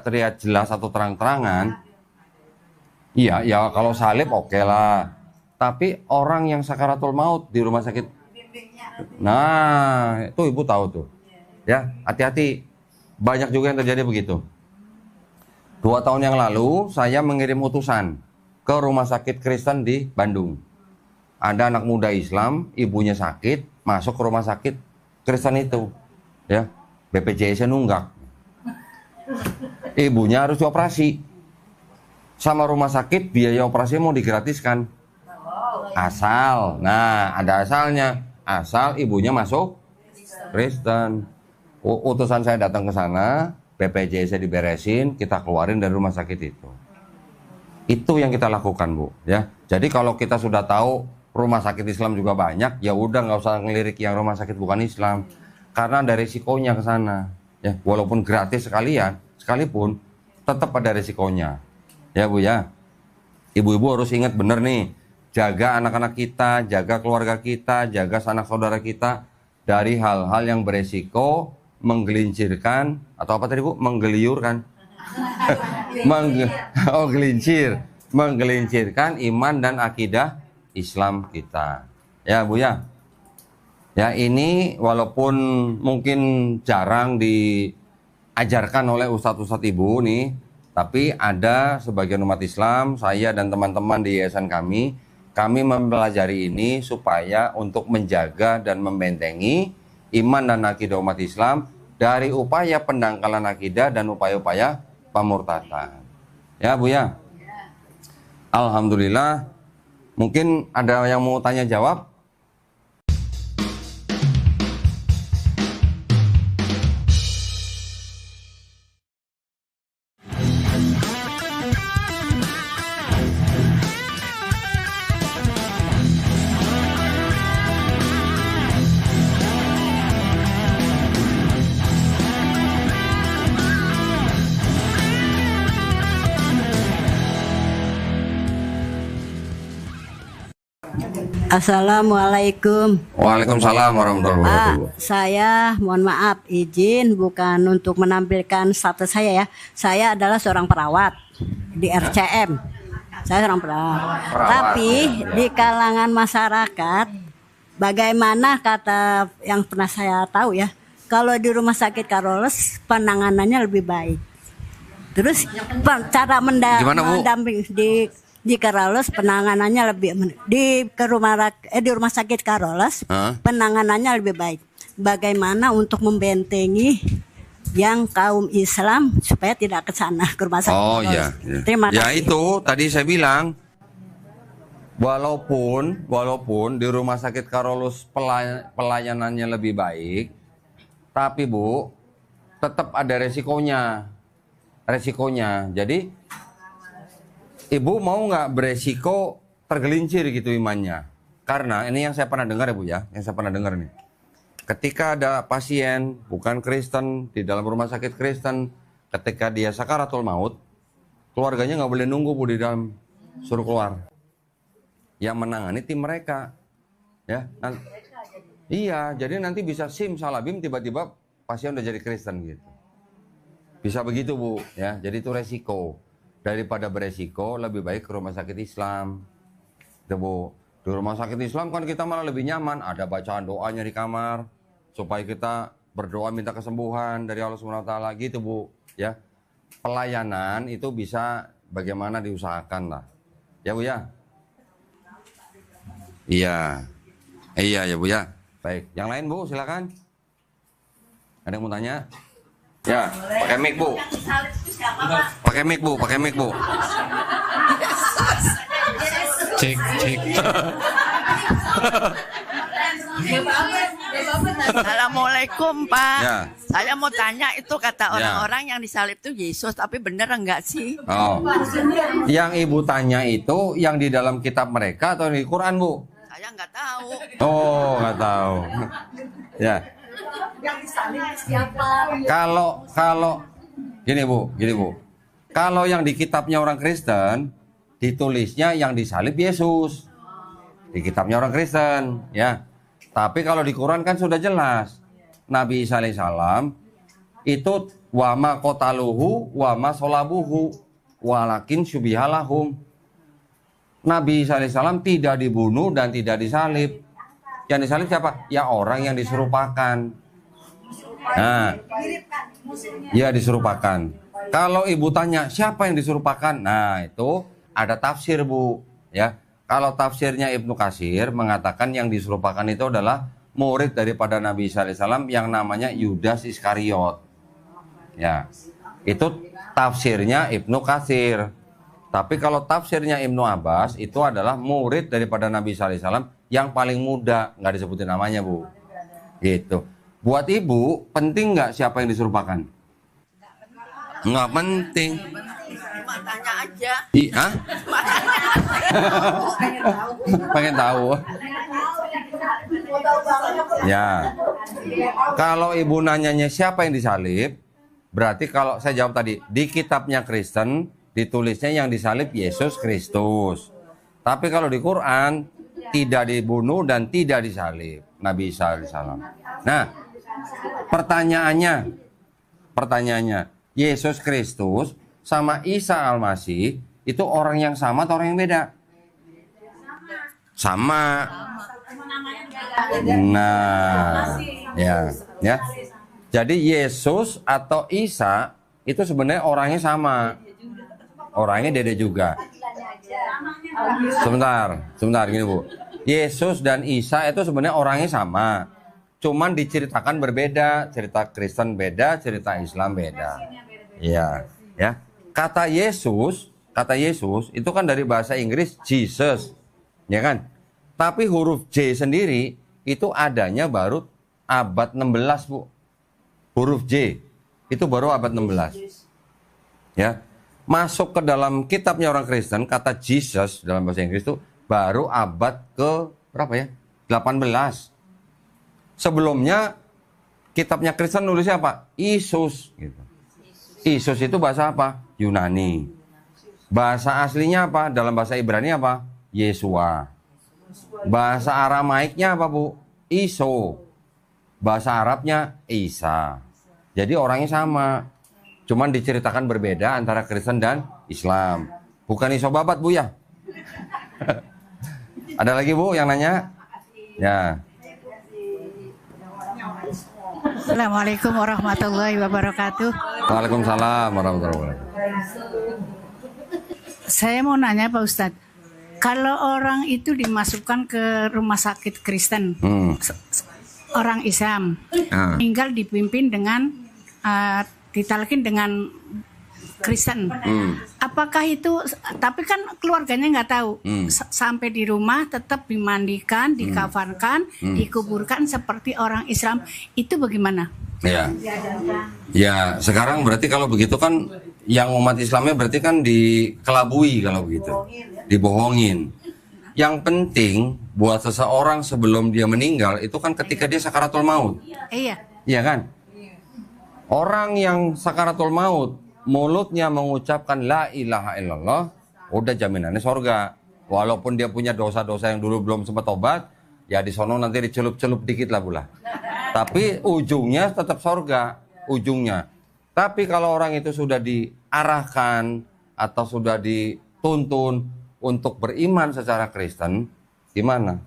terlihat jelas atau terang-terangan, iya, ya kalau salib oke lah. Tapi orang yang sakaratul maut di rumah sakit, nah itu ibu tahu tuh, ya hati-hati. Banyak juga yang terjadi begitu. 2 tahun yang lalu saya mengirim utusan ke rumah sakit Kristen di Bandung. Ada anak muda Islam, ibunya sakit, masuk ke rumah sakit Kristen itu, ya BPJS nunggak, ibunya harus dioperasi. Sama rumah sakit biaya operasi mau digratiskan. Asal, nah ada asalnya, asal ibunya masuk Kristen. Utusan saya datang ke sana, BPJS diberesin, kita keluarin dari rumah sakit itu. Itu yang kita lakukan, Bu. Ya, jadi kalau kita sudah tahu rumah sakit Islam juga banyak, ya udah nggak usah ngelirik yang rumah sakit bukan Islam, karena ada risikonya ke sana. Ya, walaupun gratis sekalipun, tetap ada risikonya. Ya, Bu ya. Ibu-ibu harus ingat bener nih. Jaga anak-anak kita, jaga keluarga kita, jaga sanak saudara kita dari hal-hal yang beresiko menggelincirkan, atau apa tadi, Bu? Menggeliurkan. Menggelincirkan iman dan akidah Islam kita. Ya, Bu ya. Ya, ini walaupun mungkin jarang diajarkan oleh ustadz-ustadz ibu nih, tapi ada sebagian umat Islam, saya dan teman-teman di yayasan kami mempelajari ini supaya untuk menjaga dan membentengi iman dan akidah umat Islam dari upaya pendangkalan akidah dan upaya-upaya pemurtadan. Ya, Bu ya. Alhamdulillah. Mungkin ada yang mau tanya jawab? Assalamualaikum. Waalaikumsalam warahmatullahi wabarakatuh. Saya mohon maaf izin bukan untuk menampilkan status saya ya. Saya adalah seorang perawat di RCM. Saya seorang perawat. Tapi di kalangan masyarakat, bagaimana kata yang pernah saya tahu ya, kalau di rumah sakit Carolus penanganannya lebih baik. Terus cara mendamping di Carolus penanganannya lebih di rumah sakit Carolus penanganannya lebih baik. Bagaimana untuk membentengi yang kaum Islam supaya tidak ke sana ke rumah sakit? Oh ya. Terima kasih. Ya itu tadi saya bilang Walaupun di rumah sakit Karolus pelayanannya lebih baik, tapi Bu, tetap ada resikonya. Jadi Ibu mau nggak beresiko tergelincir gitu imannya? Karena ini yang saya pernah dengar ya Bu ya, yang saya pernah dengar nih. Ketika ada pasien bukan Kristen di dalam rumah sakit Kristen, ketika dia sakaratul maut, keluarganya nggak boleh nunggu Bu di dalam, suruh keluar. Yang menangani tim mereka, ya. Iya, jadi nanti bisa simsalabim tiba-tiba pasien udah jadi Kristen gitu. Bisa begitu Bu, ya. Jadi itu resiko. Daripada beresiko, lebih baik ke rumah sakit Islam. Itu Bu. Di rumah sakit Islam kan kita malah lebih nyaman. Ada bacaan doanya di kamar supaya kita berdoa minta kesembuhan dari Allah SWT gitu Bu, ya. Pelayanan itu bisa bagaimana diusahakan lah, ya Bu ya. Iya ya Bu ya. Baik, yang lain Bu silakan. Ada yang mau tanya? Ya, pakai mic Bu. Pakai mic Bu. Cek. Assalamualaikum Pak. Ya. Saya mau tanya itu kata orang-orang yang disalib itu Yesus, tapi bener enggak sih? Oh. Yang Ibu tanya itu yang di dalam kitab mereka atau di Quran Bu? Saya nggak tahu. Oh, nggak tahu. Ya. Yang disalib siapa? Kalau gini Bu. Kalau yang di kitabnya orang Kristen ditulisnya yang disalib Yesus. Di kitabnya orang Kristen, ya. Tapi kalau di Quran kan sudah jelas. Nabi Isa alaihissalam itu wama kotaluhu wama solabuhu walakin syubihalahum. Nabi Isa alaihissalam tidak dibunuh dan tidak disalib. Yang disalib siapa? Ya orang yang diserupakan. Nah, ya diserupakan. Kalau Ibu tanya siapa yang diserupakan? Nah, itu ada tafsir Bu, ya. Kalau tafsirnya Ibnu Katsir mengatakan yang diserupakan itu adalah murid daripada Nabi Isa alaihissalam yang namanya Yudas Iskariot. Ya, itu tafsirnya Ibnu Katsir. Tapi kalau tafsirnya Ibnu Abbas itu adalah murid daripada Nabi Isa alaihissalam yang paling muda, nggak disebutin namanya Bu. Gitu. Buat Ibu penting nggak siapa yang diserupakan? Nggak penting. Cuma tanya aja. Hah? Pengen tahu. Ya. Kalau Ibu nanyanya siapa yang disalib, berarti kalau saya jawab tadi, di kitabnya Kristen ditulisnya yang disalib Yesus Kristus. Tapi kalau di Quran tidak dibunuh dan tidak disalib Nabi Isa alaihissalam. Nah, pertanyaannya, Yesus Kristus sama Isa Al-Masih itu orang yang sama atau orang yang beda? Sama. Nah, ya. Jadi Yesus atau Isa itu sebenarnya orangnya sama. Orangnya Dede juga. Sebentar gini Bu. Yesus dan Isa itu sebenarnya orangnya sama. Cuman diceritakan berbeda, cerita Kristen beda, cerita Islam beda. Iya, ya. Kata Yesus itu kan dari bahasa Inggris Jesus, ya kan? Tapi huruf J sendiri itu adanya baru abad 16, Bu. Huruf J itu baru abad 16. Ya. Masuk ke dalam kitabnya orang Kristen, kata Jesus dalam bahasa Inggris itu baru abad ke berapa ya? 18. Sebelumnya kitabnya Kristen nulisnya apa? Isus gitu. Isus itu bahasa apa? Yunani. Bahasa aslinya apa? Dalam bahasa Ibrani apa? Yesua. Bahasa Aramaiknya apa Bu? Iso. Bahasa Arabnya Isa. Jadi orangnya sama. Cuman diceritakan berbeda antara Kristen dan Islam. Bukan iso babat Bu ya? Ada lagi Bu yang nanya? Ya. Assalamualaikum warahmatullahi wabarakatuh. Waalaikumsalam warahmatullahi wabarakatuh. Saya mau nanya Pak Ustadz, kalau orang itu dimasukkan ke rumah sakit Kristen, orang Islam, tinggal dipimpin dengan ditalkin dengan Kristen. Apakah itu? Tapi kan keluarganya nggak tahu. Sampai di rumah tetap dimandikan, dikafankan, dikuburkan seperti orang Islam. Itu bagaimana? Ya. Ya, sekarang berarti kalau begitu kan yang umat Islamnya berarti kan dikelabui kalau begitu. Dibohongin. Yang penting buat seseorang sebelum dia meninggal itu kan ketika dia sakaratul maut. Iya. Iya kan? Orang yang sakaratul maut mulutnya mengucapkan la ilaha illallah, udah jaminannya sorga. Walaupun dia punya dosa-dosa yang dulu belum sempat tobat, ya di sono nanti dicelup-celup dikit lah pula. Tapi ujungnya tetap sorga, ujungnya. Tapi kalau orang itu sudah diarahkan atau sudah dituntun untuk beriman secara Kristen, gimana?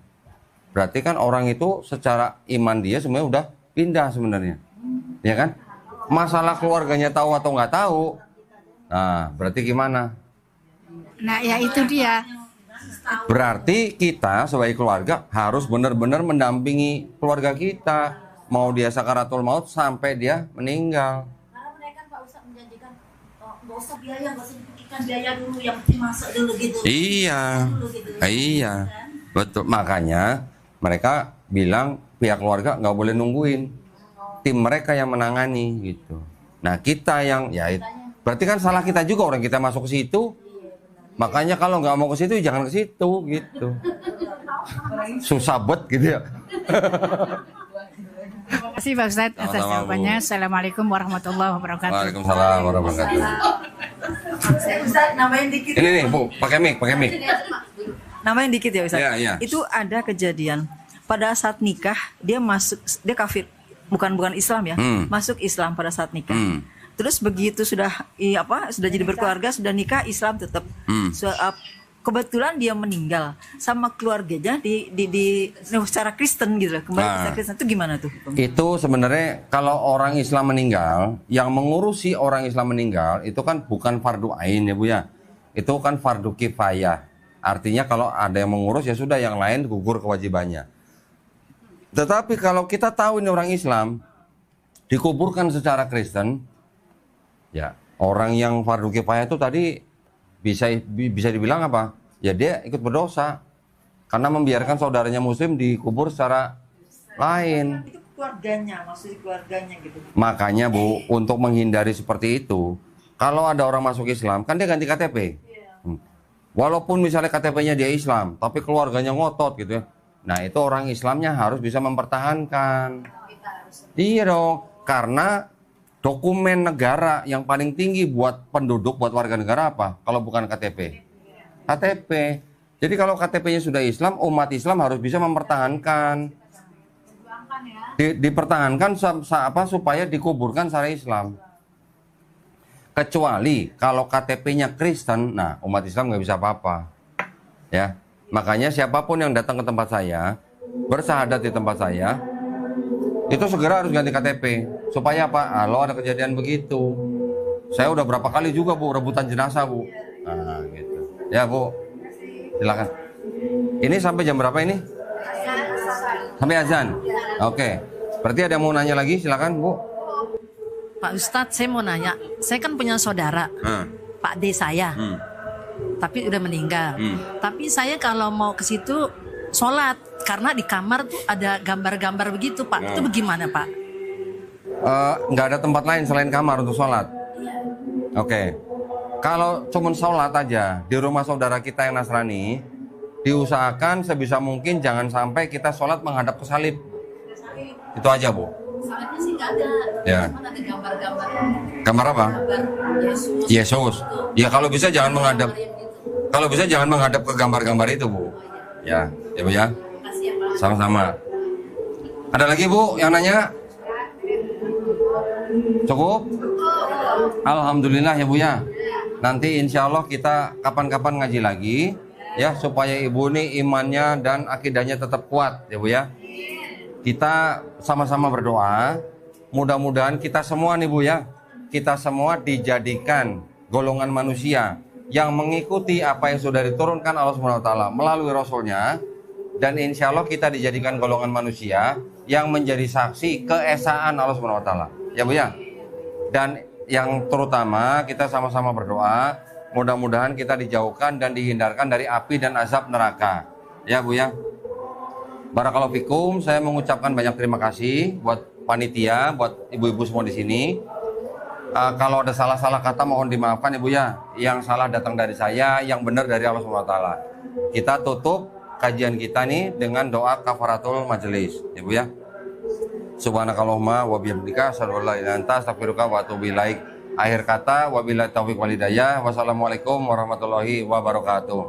Berarti kan orang itu secara iman dia sebenarnya udah pindah sebenarnya, ya kan? Masalah keluarganya tahu atau nggak tahu, nah berarti gimana? Nah ya itu dia. Berarti kita sebagai keluarga harus benar-benar mendampingi keluarga kita, mau dia sakaratul maut sampai dia meninggal. Karena mereka Pak Ustadz menjanjikan nggak usah biaya, nggak usah dipikirkan biaya dulu, yang penting masuk dulu gitu. Iya, iya, betul. Makanya mereka bilang pihak keluarga nggak boleh nungguin, tim mereka yang menangani gitu. Nah kita yang berarti kan salah kita juga, orang kita masuk ke situ. Makanya kalau nggak mau ke situ jangan ke situ gitu. Susah bet gitu ya. Terima kasih Pak Ustadz atas jawabannya. Assalamualaikum warahmatullahi wabarakatuh. Waalaikumsalam warahmatullahi Saya Ustadz nambahin dikit. Ini nih Bu, pakai mic. Namanya dikit ya Ustaz. Iya. Itu ada kejadian pada saat nikah dia dia kafir, bukan Islam ya, masuk Islam pada saat nikah. Terus begitu sudah sudah jadi berkeluarga, sudah nikah, Islam tetap. Kebetulan dia meninggal sama keluarganya secara Kristen gitu, kembali ke Kristen, itu gimana tuh? Itu sebenarnya kalau orang Islam meninggal, yang mengurusi orang Islam meninggal itu kan bukan fardu ain ya Bu ya. Itu kan fardu kifayah. Artinya kalau ada yang mengurus ya sudah, yang lain gugur kewajibannya. Tetapi kalau kita tahu ini orang Islam dikuburkan secara Kristen, ya orang yang fardu kifayah itu tadi bisa dibilang apa? Ya dia ikut berdosa karena membiarkan saudaranya Muslim dikubur secara lain. Itu keluarganya, maksudnya keluarganya gitu. Makanya Bu, untuk menghindari seperti itu, kalau ada orang masuk Islam kan dia ganti KTP. Walaupun misalnya KTP-nya dia Islam, tapi keluarganya ngotot gitu ya. Nah itu orang Islamnya harus bisa mempertahankan. Iya dong, karena dokumen negara yang paling tinggi buat penduduk, buat warga negara apa? Kalau bukan KTP. KTP. Jadi kalau KTP-nya sudah Islam, umat Islam harus bisa mempertahankan. Dipertahankan supaya dikuburkan secara Islam. Kecuali kalau KTP-nya Kristen, nah umat Islam nggak bisa apa-apa. Ya, makanya siapapun yang datang ke tempat saya, bersahadat di tempat saya, itu segera harus ganti KTP. Supaya apa? Kalau ada kejadian begitu. Saya udah berapa kali juga Bu rebutan jenazah Bu. Nah gitu. Ya Bu, silakan. Ini sampai jam berapa ini? Sampai azan. Oke. Berarti ada yang mau nanya lagi? Silakan Bu. Pak Ustadz, saya mau nanya. Saya kan punya saudara, Pak D saya, tapi udah meninggal. Tapi saya kalau mau ke situ sholat, karena di kamar tuh ada gambar-gambar begitu Pak. Itu bagaimana Pak? Nggak ada tempat lain selain kamar untuk sholat. Oke. Kalau cuma sholat aja di rumah saudara kita yang Nasrani, diusahakan sebisa mungkin jangan sampai kita sholat menghadap ke salib. Itu aja Bu. Salibnya sih nggak ada. Ya. Cuma ada gambar-gambar. Gambar apa? Gambar Yesus. Yesus. Ya kalau bisa jangan menghadap. Kalau bisa jangan menghadap ke gambar-gambar itu Bu. Ya Bu ya. Sama-sama. Ada lagi Bu yang nanya? Cukup? Alhamdulillah ya Bu ya. Nanti insya Allah kita kapan-kapan ngaji lagi ya, supaya ibu ini imannya dan akidahnya tetap kuat ya Bu ya. Kita sama-sama berdoa, mudah-mudahan kita semua nih Bu ya, kita semua dijadikan golongan manusia yang mengikuti apa yang sudah diturunkan Allah SWT melalui Rasulnya, dan insya Allah kita dijadikan golongan manusia yang menjadi saksi keesaan Allah SWT ya Bu ya. Dan yang terutama kita sama-sama berdoa, mudah-mudahan kita dijauhkan dan dihindarkan dari api dan azab neraka. Ya Bu ya. Barakallahu fikum, saya mengucapkan banyak terima kasih buat panitia, buat ibu-ibu semua di sini. Kalau ada salah-salah kata mohon dimaafkan Ibu ya. Yang salah datang dari saya, yang benar dari Allah SWT. Kita tutup kajian kita nih dengan doa kafaratul majelis, Ibu ya. Subhanakallahumma wa bihamdika asyhadu an la ilaha illa anta astaghfiruka wa atubu ilaik. Akhir kata wabillahi taufiq wal hidayah. Wassalamualaikum warahmatullahi wabarakatuh.